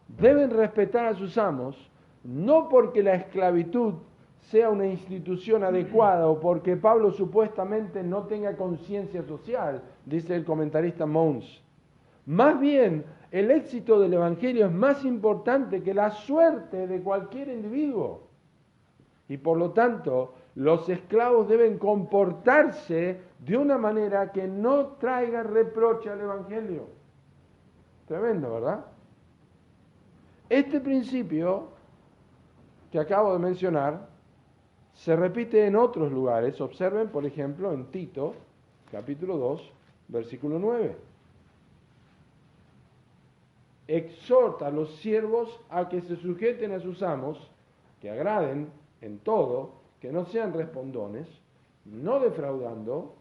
deben respetar a sus amos, no porque la esclavitud sea una institución adecuada o porque Pablo supuestamente no tenga conciencia social, dice el comentarista Mons. Más bien, el éxito del Evangelio es más importante que la suerte de cualquier individuo. Y por lo tanto, los esclavos deben comportarse de una manera que no traiga reproche al Evangelio. Tremendo, ¿verdad? Este principio que acabo de mencionar se repite en otros lugares. Observen, por ejemplo, en Tito, capítulo 2, versículo 9. Exhorta a los siervos a que se sujeten a sus amos, que agraden en todo, que no sean respondones, no defraudando,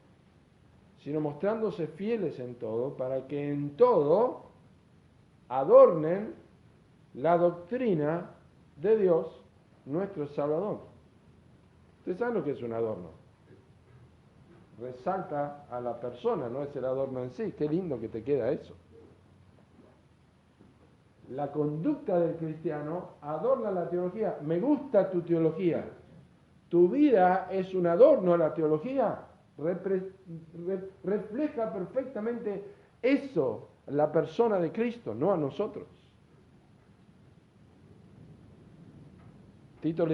sino mostrándose fieles en todo, para que en todo adornen la doctrina de Dios, nuestro Salvador. ¿Ustedes saben lo que es un adorno? Resalta a la persona, no es el adorno en sí. Qué lindo que te queda eso. La conducta del cristiano adorna la teología. Me gusta tu teología. Tu vida es un adorno a la teología. Refleja perfectamente eso, la persona de Cristo, no a nosotros. A Tito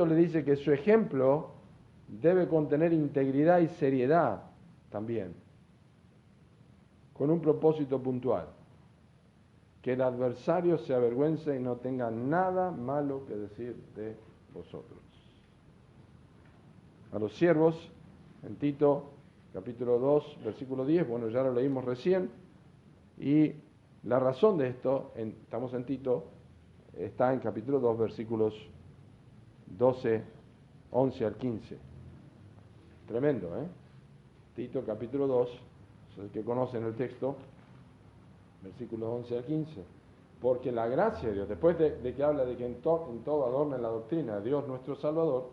le dice que su ejemplo debe contener integridad y seriedad también, con un propósito puntual: que el adversario se avergüence y no tenga nada malo que decir de vosotros. A los siervos, en Tito, capítulo 2, versículo 10, bueno, ya lo leímos recién, y la razón de esto, estamos en Tito, está en capítulo 2, versículos 12, 11 al 15. Tremendo, ¿eh? Tito, capítulo 2, el que conocen el texto, versículos 11 al 15. Porque la gracia de Dios, después de que habla de que en todo adorna la doctrina de Dios nuestro Salvador,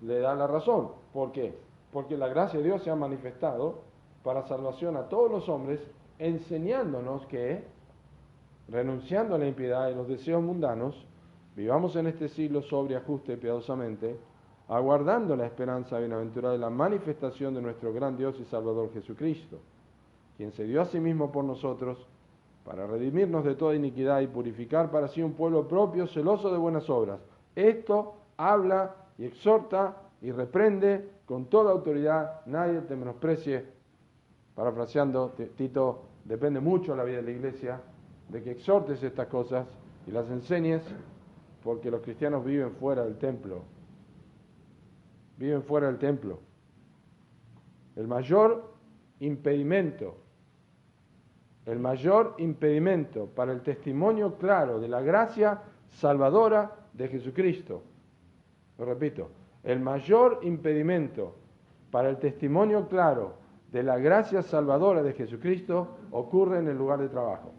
le da la razón. ¿Por qué? Porque la gracia de Dios se ha manifestado para salvación a todos los hombres, enseñándonos que, renunciando a la impiedad y los deseos mundanos, vivamos en este siglo sobria, justa y piadosamente, aguardando la esperanza bienaventurada de la manifestación de nuestro gran Dios y Salvador Jesucristo, quien se dio a sí mismo por nosotros para redimirnos de toda iniquidad y purificar para sí un pueblo propio, celoso de buenas obras. Esto habla y exhorta y reprende con toda autoridad. Nadie te menosprecie. Parafraseando, Tito, depende mucho de la vida de la iglesia de que exhortes estas cosas y las enseñes, porque los cristianos viven fuera del templo. Viven fuera del templo. El mayor impedimento para el testimonio claro de la gracia salvadora de Jesucristo, lo repito, el mayor impedimento para el testimonio claro de la gracia salvadora de Jesucristo ocurre en el lugar de trabajo.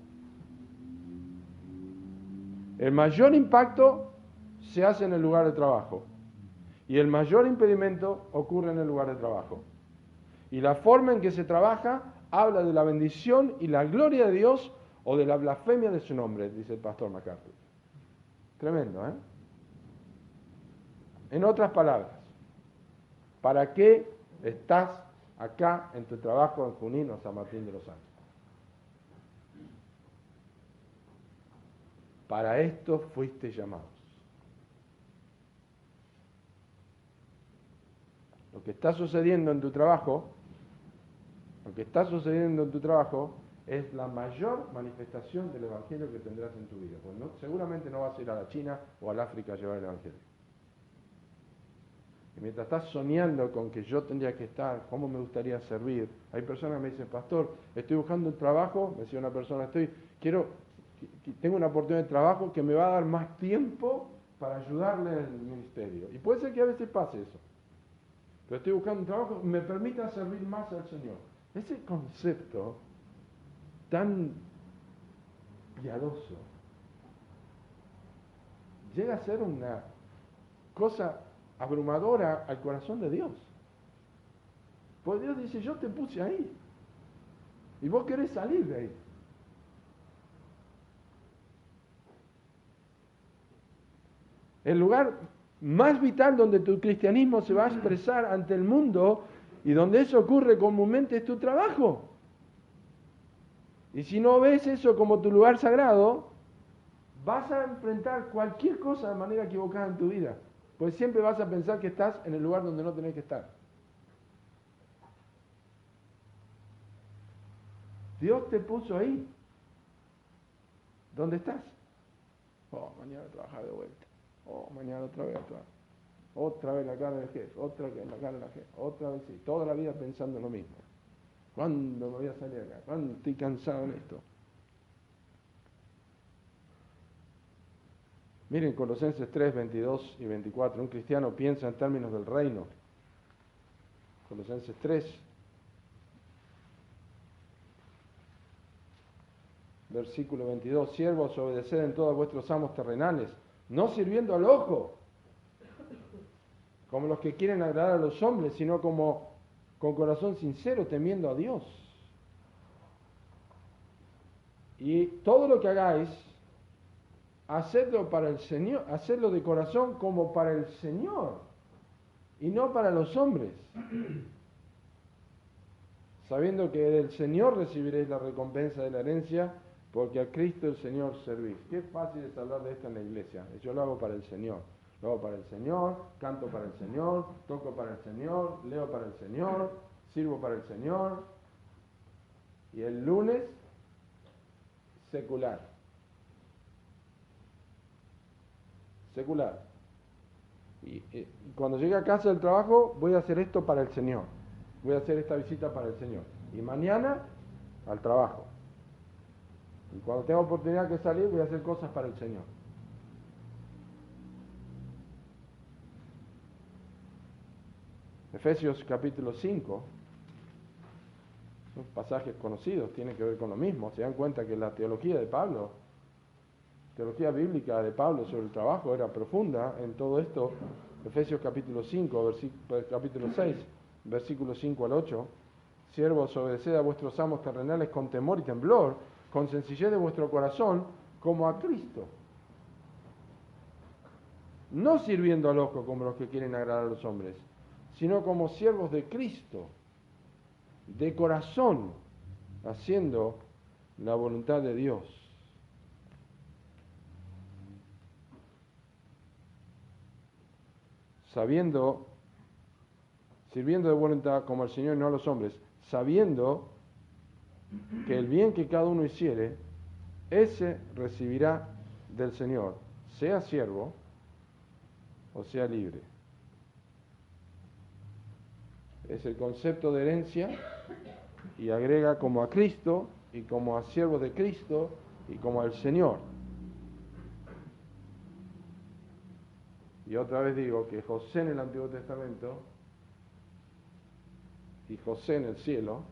El mayor impacto se hace en el lugar de trabajo y el mayor impedimento ocurre en el lugar de trabajo. Y la forma en que se trabaja habla de la bendición y la gloria de Dios o de la blasfemia de su nombre, dice el pastor MacArthur. Tremendo, ¿eh? En otras palabras, ¿para qué estás acá en tu trabajo en Junín o San Martín de los Andes? Para esto fuiste llamados. Lo que está sucediendo en tu trabajo, es la mayor manifestación del Evangelio que tendrás en tu vida. Pues seguramente no vas a ir a la China o al África a llevar el Evangelio. Y mientras estás soñando con que yo tendría que estar, cómo me gustaría servir, hay personas que me dicen: pastor, estoy buscando un trabajo, me decía una persona, tengo una oportunidad de trabajo que me va a dar más tiempo para ayudarle en el ministerio. Y puede ser que a veces pase eso. Pero estoy buscando un trabajo que me permita servir más al Señor. Ese concepto tan piadoso llega a ser una cosa abrumadora al corazón de Dios. Porque Dios dice: yo te puse ahí y vos querés salir de ahí. El lugar más vital donde tu cristianismo se va a expresar ante el mundo y donde eso ocurre comúnmente es tu trabajo. Y si no ves eso como tu lugar sagrado, vas a enfrentar cualquier cosa de manera equivocada en tu vida. Pues siempre vas a pensar que estás en el lugar donde no tenés que estar. Dios te puso ahí. ¿Dónde estás? Oh, mañana a trabajar de vuelta. Oh, mañana otra vez a trabajar. Otra vez la cara del jefe, otra vez la cara de la jefe, otra vez sí. Toda la vida pensando lo mismo. ¿Cuándo me voy a salir acá? ¿Cuándo estoy cansado en esto? Miren Colosenses 3, 22 y 24. Un cristiano piensa en términos del reino. Colosenses 3, versículo 22, siervos, obedeced en todos vuestros amos terrenales, no sirviendo al ojo, como los que quieren agradar a los hombres, sino como con corazón sincero, temiendo a Dios. Y todo lo que hagáis, hacedlo para el Señor, hacedlo de corazón como para el Señor, y no para los hombres, sabiendo que del Señor recibiréis la recompensa de la herencia, porque a Cristo el Señor servís. Qué fácil es hablar de esto en la iglesia. Yo lo hago para el Señor. Lo hago para el Señor, canto para el Señor, toco para el Señor, leo para el Señor, sirvo para el Señor. Y el lunes, secular. Secular. Y cuando llegue a casa del trabajo, voy a hacer esto para el Señor. Voy a hacer esta visita para el Señor. Y mañana, al trabajo. Y cuando tenga oportunidad de salir, voy a hacer cosas para el Señor. Efesios capítulo 5, son pasajes conocidos, tienen que ver con lo mismo. Se dan cuenta que la teología de Pablo, teología bíblica de Pablo sobre el trabajo era profunda en todo esto. Efesios capítulo 5, capítulo 6, versículos 5 al 8. Siervos, obedeced a vuestros amos terrenales con temor y temblor, con sencillez de vuestro corazón, como a Cristo. No sirviendo al ojo como los que quieren agradar a los hombres, sino como siervos de Cristo, de corazón, haciendo la voluntad de Dios. Sirviendo de voluntad como al Señor y no a los hombres, sabiendo que el bien que cada uno hiciere, ese recibirá del Señor, sea siervo o sea libre. Es el concepto de herencia y agrega como a Cristo y como a siervos de Cristo y como al Señor. Y otra vez digo que José en el Antiguo Testamento y José en el cielo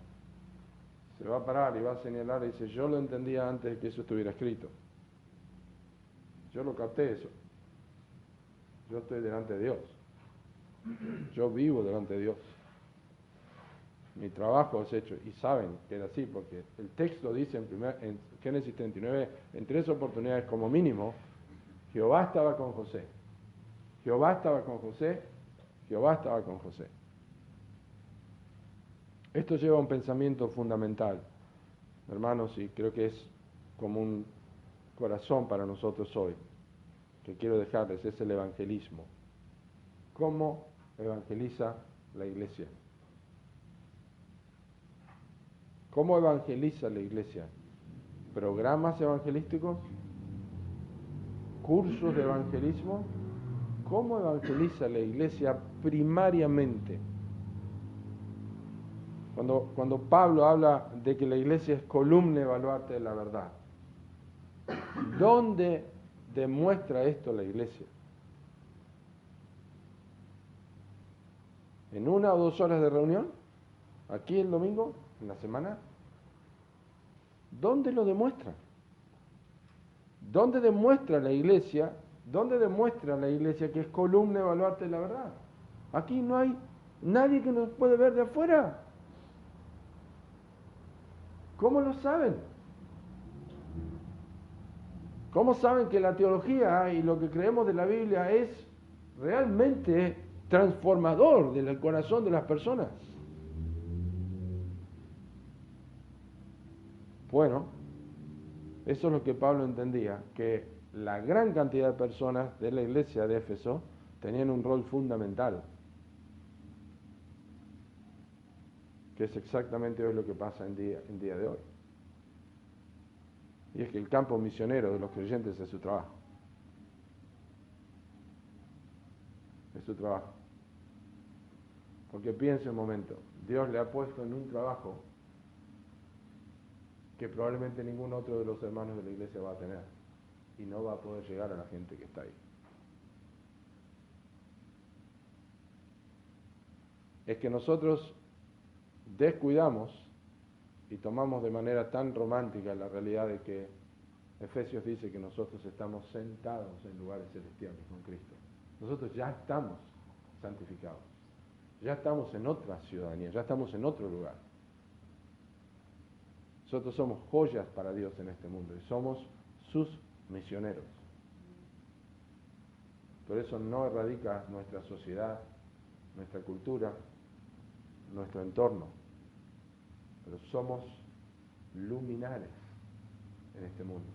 se va a parar y va a señalar y dice, yo lo entendía antes de que eso estuviera escrito. Yo lo capté eso. Yo estoy delante de Dios. Yo vivo delante de Dios. Mi trabajo es hecho. Y saben que era así, porque el texto dice en Génesis 39, en 3 oportunidades como mínimo, Jehová estaba con José. Jehová estaba con José. Jehová estaba con José. Esto lleva a un pensamiento fundamental, hermanos, y creo que es como un corazón para nosotros hoy, que quiero dejarles, es el evangelismo. ¿Cómo evangeliza la iglesia? ¿Cómo evangeliza la iglesia? ¿Programas evangelísticos? ¿Cursos de evangelismo? ¿Cómo evangeliza la iglesia primariamente? Cuando Pablo habla de que la iglesia es columna y baluarte de la verdad, ¿dónde demuestra esto la iglesia? ¿En 1 o 2 horas de reunión? ¿Aquí el domingo? ¿En la semana? ¿Dónde lo demuestra? ¿Dónde demuestra la iglesia? ¿Dónde demuestra la iglesia que es columna y baluarte de la verdad? Aquí no hay nadie que nos puede ver de afuera. ¿Cómo lo saben? ¿Cómo saben que la teología y lo que creemos de la Biblia es realmente transformador del corazón de las personas? Bueno, eso es lo que Pablo entendía, que la gran cantidad de personas de la iglesia de Éfeso tenían un rol fundamental, que es exactamente hoy lo que pasa en día de hoy. Y es que el campo misionero de los creyentes es su trabajo. Es su trabajo. Porque piense un momento, Dios le ha puesto en un trabajo que probablemente ningún otro de los hermanos de la iglesia va a tener. Y no va a poder llegar a la gente que está ahí. Es que nosotros descuidamos y tomamos de manera tan romántica la realidad de que Efesios dice que nosotros estamos sentados en lugares celestiales con Cristo. Nosotros ya estamos santificados, ya estamos en otra ciudadanía, ya estamos en otro lugar. Nosotros somos joyas para Dios en este mundo y somos sus misioneros. Por eso no erradica nuestra sociedad, nuestra cultura, nuestro entorno, pero somos luminares en este mundo.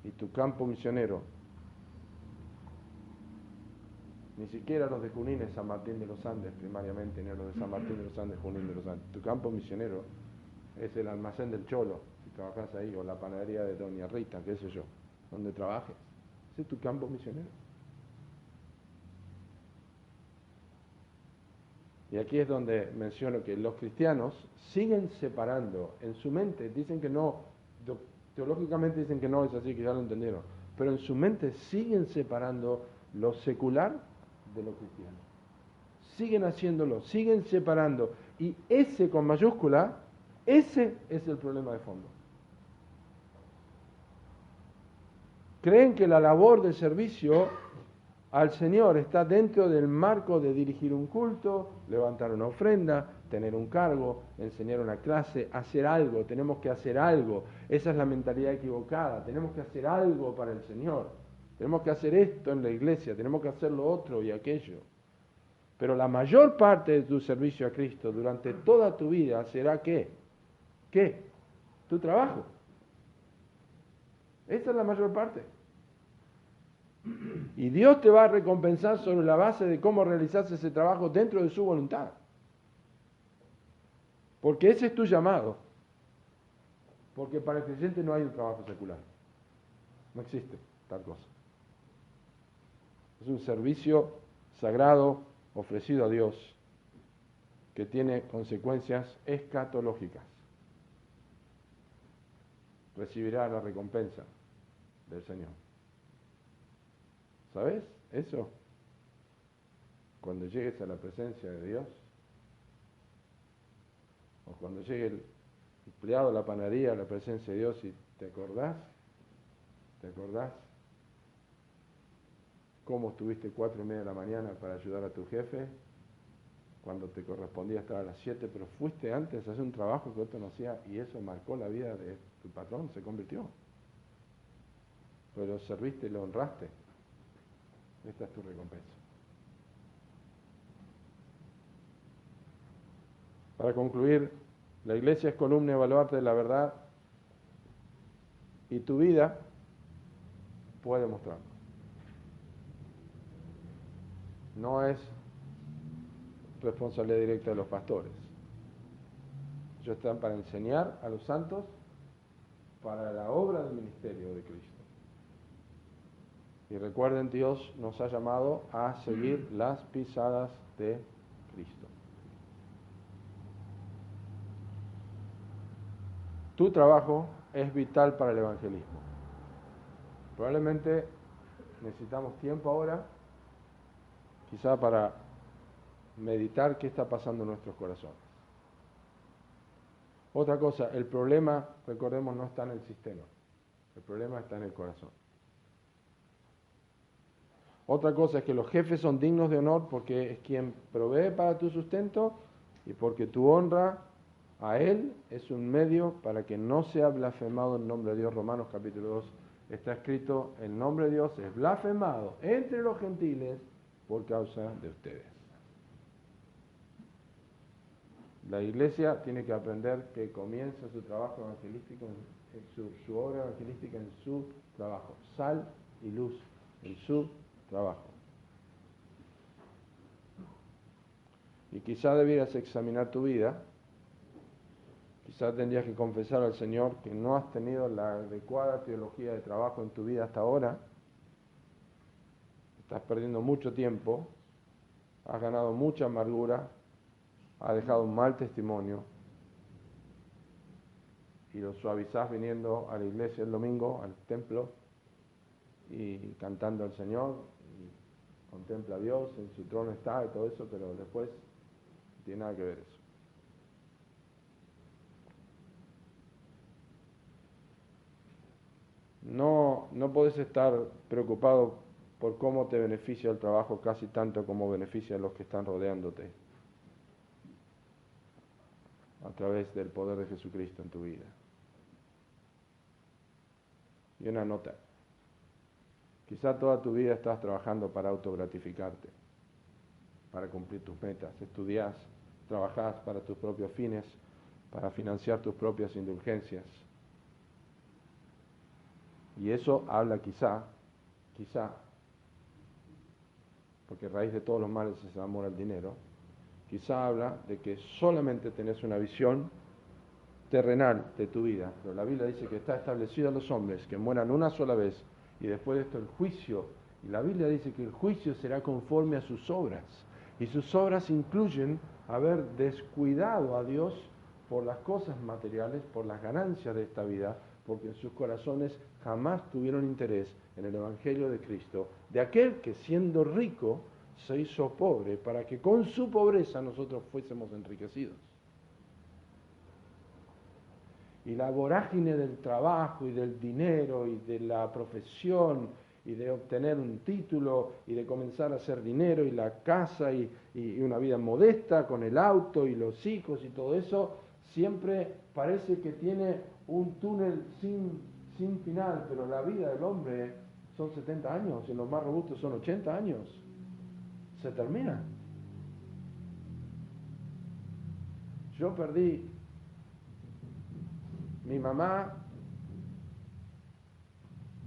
Y tu campo misionero, ni siquiera los de Junín es San Martín de los Andes primariamente, ni los de San Martín de los Andes, Junín de los Andes. Tu campo misionero es el almacén del Cholo, si trabajas ahí, o la panadería de Doña Rita, qué sé yo, donde trabajes. Ese es tu campo misionero. Y aquí es donde menciono que los cristianos siguen separando en su mente, dicen que no, teológicamente dicen que no es así, que ya lo entendieron, pero en su mente siguen separando lo secular de lo cristiano. Siguen haciéndolo, siguen separando. Y ese con mayúscula, ese es el problema de fondo. Creen que la labor de servicio al Señor está dentro del marco de dirigir un culto, levantar una ofrenda, tener un cargo, enseñar una clase, hacer algo, tenemos que hacer algo. Esa es la mentalidad equivocada, tenemos que hacer algo para el Señor. Tenemos que hacer esto en la iglesia, tenemos que hacer lo otro y aquello. Pero la mayor parte de tu servicio a Cristo durante toda tu vida será ¿qué? ¿Qué? Tu trabajo. Esa es la mayor parte. Y Dios te va a recompensar sobre la base de cómo realizaste ese trabajo dentro de su voluntad. Porque ese es tu llamado. Porque para el creyente no hay un trabajo secular. No existe tal cosa. Es un servicio sagrado ofrecido a Dios que tiene consecuencias escatológicas. Recibirá la recompensa del Señor. ¿Sabes eso? Cuando llegues a la presencia de Dios, o cuando llegue el empleado de la panadería a la presencia de Dios y te acordás cómo estuviste 4:30 de la mañana para ayudar a tu jefe, cuando te correspondía estar a las 7, pero fuiste antes a hacer un trabajo que otro no hacía y eso marcó la vida de tu patrón, se convirtió. Pero serviste y lo honraste. Esta es tu recompensa. Para concluir, la iglesia es columna y baluarte de la verdad y tu vida puede mostrarlo. No es responsabilidad directa de los pastores. Ellos están para enseñar a los santos para la obra del ministerio de Cristo. Y recuerden, Dios nos ha llamado a seguir las pisadas de Cristo. Tu trabajo es vital para el evangelismo. Probablemente necesitamos tiempo ahora, quizá para meditar qué está pasando en nuestros corazones. Otra cosa, el problema, recordemos, no está en el sistema. El problema está en el corazón. Otra cosa es que los jefes son dignos de honor porque es quien provee para tu sustento y porque tu honra a él es un medio para que no sea blasfemado el nombre de Dios. Romanos capítulo 2 está escrito, el nombre de Dios es blasfemado entre los gentiles por causa de ustedes. La iglesia tiene que aprender que comienza su trabajo evangelístico, su obra evangelística en su trabajo, sal y luz en su trabajo. Y quizá debieras examinar tu vida, quizá tendrías que confesar al Señor que no has tenido la adecuada teología de trabajo en tu vida hasta ahora, estás perdiendo mucho tiempo, has ganado mucha amargura, has dejado un mal testimonio y lo suavizás viniendo a la iglesia el domingo, al templo, y cantando al Señor, y contempla a Dios, en su trono está y todo eso, pero después no tiene nada que ver eso. No podés estar preocupado por cómo te beneficia el trabajo casi tanto como beneficia a los que están rodeándote a través del poder de Jesucristo en tu vida. Y una nota. Quizá toda tu vida estás trabajando para autogratificarte, para cumplir tus metas. Estudiás, trabajás para tus propios fines, para financiar tus propias indulgencias. Y eso habla quizá, porque a raíz de todos los males es el amor al dinero, quizá habla de que solamente tenés una visión terrenal de tu vida, pero la Biblia dice que está establecido a los hombres que mueran una sola vez y después de esto el juicio, y la Biblia dice que el juicio será conforme a sus obras, y sus obras incluyen haber descuidado a Dios por las cosas materiales, por las ganancias de esta vida, porque en sus corazones jamás tuvieron interés en el Evangelio de Cristo, de aquel que siendo rico se hizo pobre para que con su pobreza nosotros fuésemos enriquecidos. Y la vorágine del trabajo y del dinero y de la profesión y de obtener un título y de comenzar a hacer dinero y la casa y una vida modesta con el auto y los hijos y todo eso, siempre parece que tiene un túnel sin final, pero la vida del hombre son 70 años y los más robustos son 80 años. Se termina. Yo perdí mi mamá,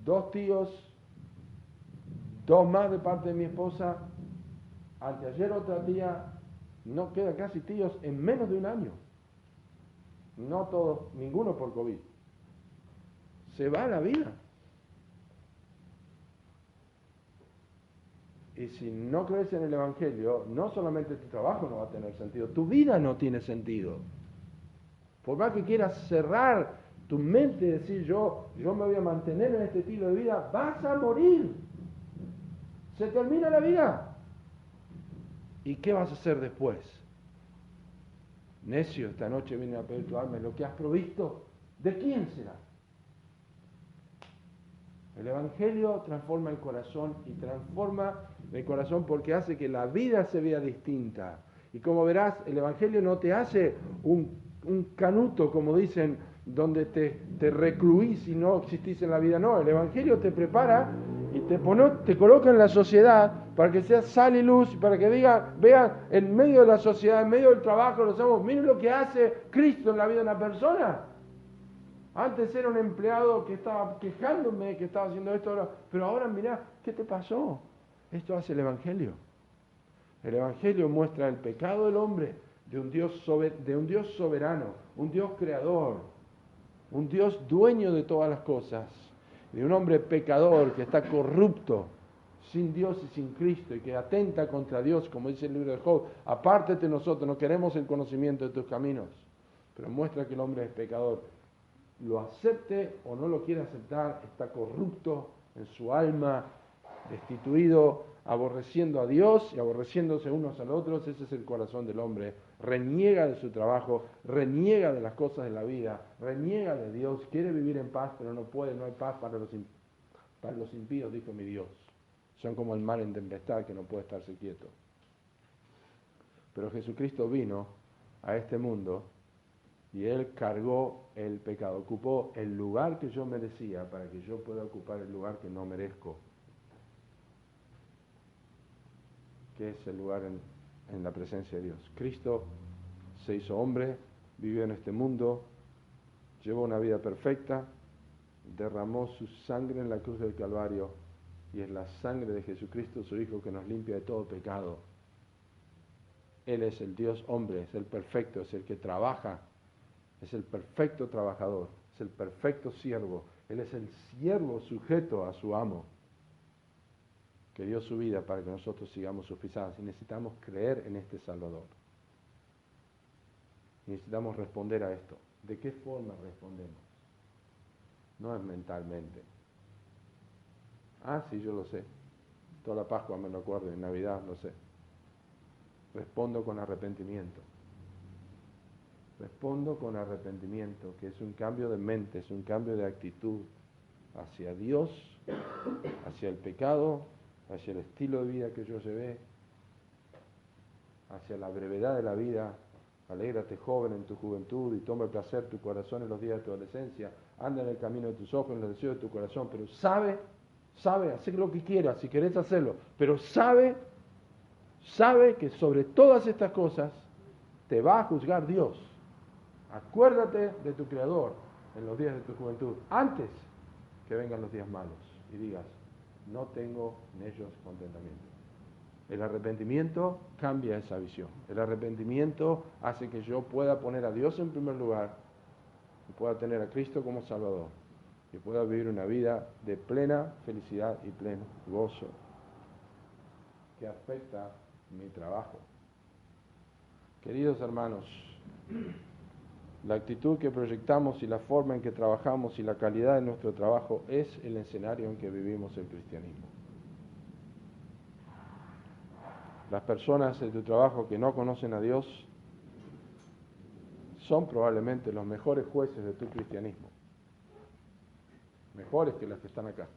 2 tíos, 2 más de parte de mi esposa, anteayer otra tía, no quedan casi tíos en menos de un año. No todos, ninguno por COVID. Se va la vida. Y si no crees en el Evangelio, no solamente tu trabajo no va a tener sentido, tu vida no tiene sentido. Por más que quieras cerrar tu mente y decir yo me voy a mantener en este estilo de vida, vas a morir. Se termina la vida. ¿Y qué vas a hacer después? Necio, esta noche viene a pedir tu alma, lo que has provisto, ¿de quién será? El Evangelio transforma el corazón y transforma el corazón porque hace que la vida se vea distinta. Y como verás, el Evangelio no te hace un canuto, como dicen, donde te recluís y no existís en la vida. No, el Evangelio te prepara y te coloca en la sociedad para que seas sal y luz, para que vean en medio de la sociedad, en medio del trabajo, los amos, miren lo que hace Cristo en la vida de una persona. Antes era un empleado que estaba quejándome, que estaba haciendo esto, pero ahora mirá, ¿qué te pasó? Esto hace el Evangelio. El Evangelio muestra el pecado del hombre, de un Dios soberano, un Dios creador, un Dios dueño de todas las cosas, de un hombre pecador que está corrupto, sin Dios y sin Cristo, y que atenta contra Dios, como dice el libro de Job. Apártate de nosotros, no queremos el conocimiento de tus caminos, pero muestra que el hombre es pecador. Lo acepte o no lo quiere aceptar, está corrupto en su alma, destituido, aborreciendo a Dios y aborreciéndose unos a los otros. Ese es el corazón del hombre. Reniega de su trabajo, reniega de las cosas de la vida, reniega de Dios, quiere vivir en paz, pero no puede, no hay paz para los impíos, dijo mi Dios. Son como el mar en tempestad que no puede estarse quieto. Pero Jesucristo vino a este mundo y Él cargó el pecado, ocupó el lugar que yo merecía para que yo pueda ocupar el lugar que no merezco, que es el lugar en la presencia de Dios. Cristo se hizo hombre, vivió en este mundo, llevó una vida perfecta, derramó su sangre en la cruz del Calvario, y es la sangre de Jesucristo, su Hijo, que nos limpia de todo pecado. Él es el Dios hombre, es el perfecto, es el que trabaja, es el perfecto trabajador, es el perfecto siervo. Él es el siervo sujeto a su amo, que dio su vida para que nosotros sigamos sus pisadas. Y necesitamos creer en este Salvador. Y necesitamos responder a esto. ¿De qué forma respondemos? No es mentalmente. Ah, sí, yo lo sé. Toda la Pascua me lo acuerdo, en Navidad lo sé. Respondo con arrepentimiento. Respondo con arrepentimiento, que es un cambio de mente, es un cambio de actitud hacia Dios, hacia el pecado, hacia el estilo de vida que yo llevé, hacia la brevedad de la vida. Alégrate, joven, en tu juventud, y toma placer tu corazón en los días de tu adolescencia. Anda en el camino de tus ojos, en los deseos de tu corazón, pero sabe, haz lo que quieras, si querés hacerlo, pero sabe que sobre todas estas cosas te va a juzgar Dios. Acuérdate de tu Creador en los días de tu juventud, antes que vengan los días malos, y digas, no tengo en ellos contentamiento. El arrepentimiento cambia esa visión. El arrepentimiento hace que yo pueda poner a Dios en primer lugar, y pueda tener a Cristo como Salvador, y pueda vivir una vida de plena felicidad y pleno gozo, que afecta mi trabajo. Queridos hermanos, la actitud que proyectamos y la forma en que trabajamos y la calidad de nuestro trabajo es el escenario en que vivimos el cristianismo. Las personas en tu trabajo que no conocen a Dios son probablemente los mejores jueces de tu cristianismo, mejores que las que están acá.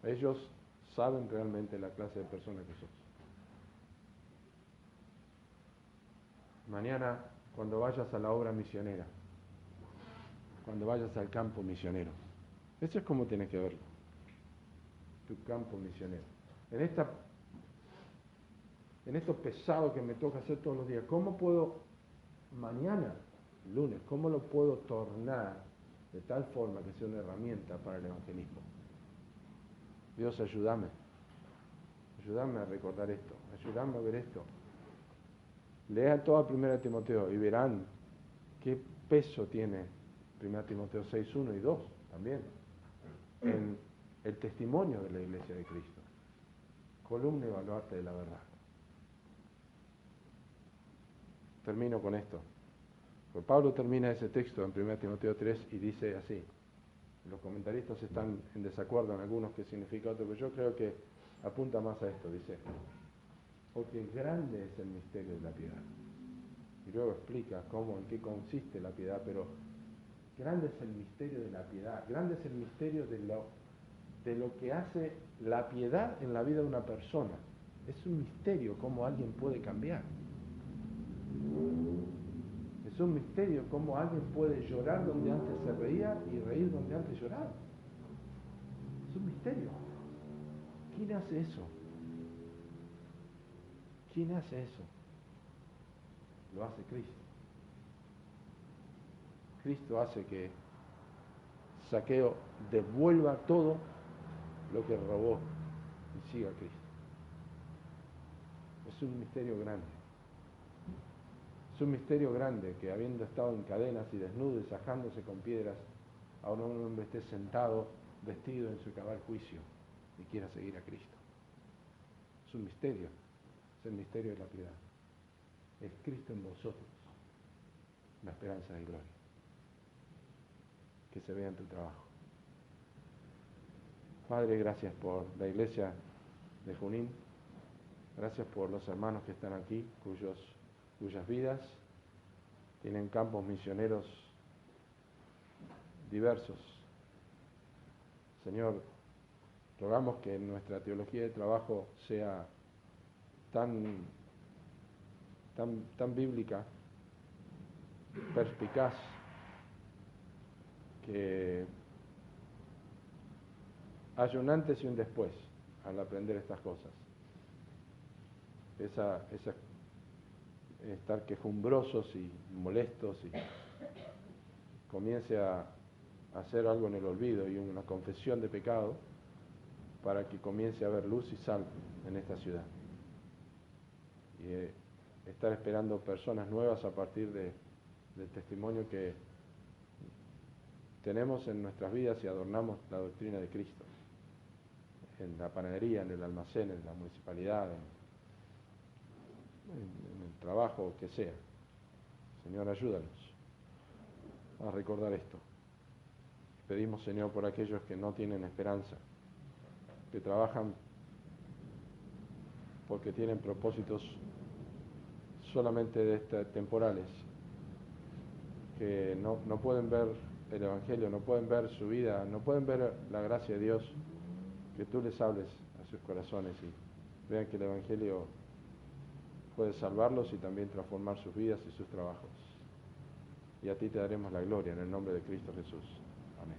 Ellos saben realmente la clase de persona que sos. Mañana, cuando vayas a la obra misionera, cuando vayas al campo misionero, eso es como tienes que verlo, tu campo misionero. En esto pesado que me toca hacer todos los días, ¿cómo puedo mañana, lunes, cómo lo puedo tornar de tal forma que sea una herramienta para el evangelismo? Dios, ayúdame a recordar esto, ayúdame a ver esto. Lean toda 1 Timoteo y verán qué peso tiene 1 Timoteo 6, 1 y 2 también en el testimonio de la Iglesia de Cristo. Columna y baluarte de la verdad. Termino con esto. Pues Pablo termina ese texto en 1 Timoteo 3 y dice así. Los comentaristas están en desacuerdo en algunos qué significa otro, pero yo creo que apunta más a esto. Dice, porque grande es el misterio de la piedad. Y luego explica en qué consiste la piedad, pero grande es el misterio de la piedad, grande es el misterio de lo que hace la piedad en la vida de una persona. Es un misterio cómo alguien puede cambiar. Es un misterio cómo alguien puede llorar donde antes se reía y reír donde antes lloraba. Es un misterio. ¿Quién hace eso? ¿Quién hace eso? Lo hace Cristo. Cristo hace que Zaqueo devuelva todo lo que robó y siga a Cristo. Es un misterio grande. Es un misterio grande que habiendo estado en cadenas y desnudo y sajándose con piedras, ahora un hombre esté sentado, vestido en su cabal juicio y quiera seguir a Cristo. Es un misterio. Es el misterio de la piedad. Es Cristo en vosotros, la esperanza de gloria. Que se vea en tu trabajo. Padre, gracias por la iglesia de Junín. Gracias por los hermanos que están aquí, cuyas vidas tienen campos misioneros diversos. Señor, rogamos que nuestra teología de trabajo sea tan bíblica, perspicaz, que haya un antes y un después al aprender estas cosas. Esa estar quejumbrosos y molestos y comience a hacer algo en el olvido y una confesión de pecado para que comience a haber luz y sal en esta ciudad. Y estar esperando personas nuevas a partir del testimonio que tenemos en nuestras vidas y adornamos la doctrina de Cristo. En la panadería, en el almacén, en la municipalidad, en el trabajo, que sea. Señor, ayúdanos a recordar esto. Pedimos, Señor, por aquellos que no tienen esperanza, que trabajan porque tienen propósitos solamente temporales, que no pueden ver el Evangelio, no pueden ver su vida, no pueden ver la gracia de Dios, que tú les hables a sus corazones y vean que el Evangelio puede salvarlos y también transformar sus vidas y sus trabajos. Y a ti te daremos la gloria en el nombre de Cristo Jesús. Amén.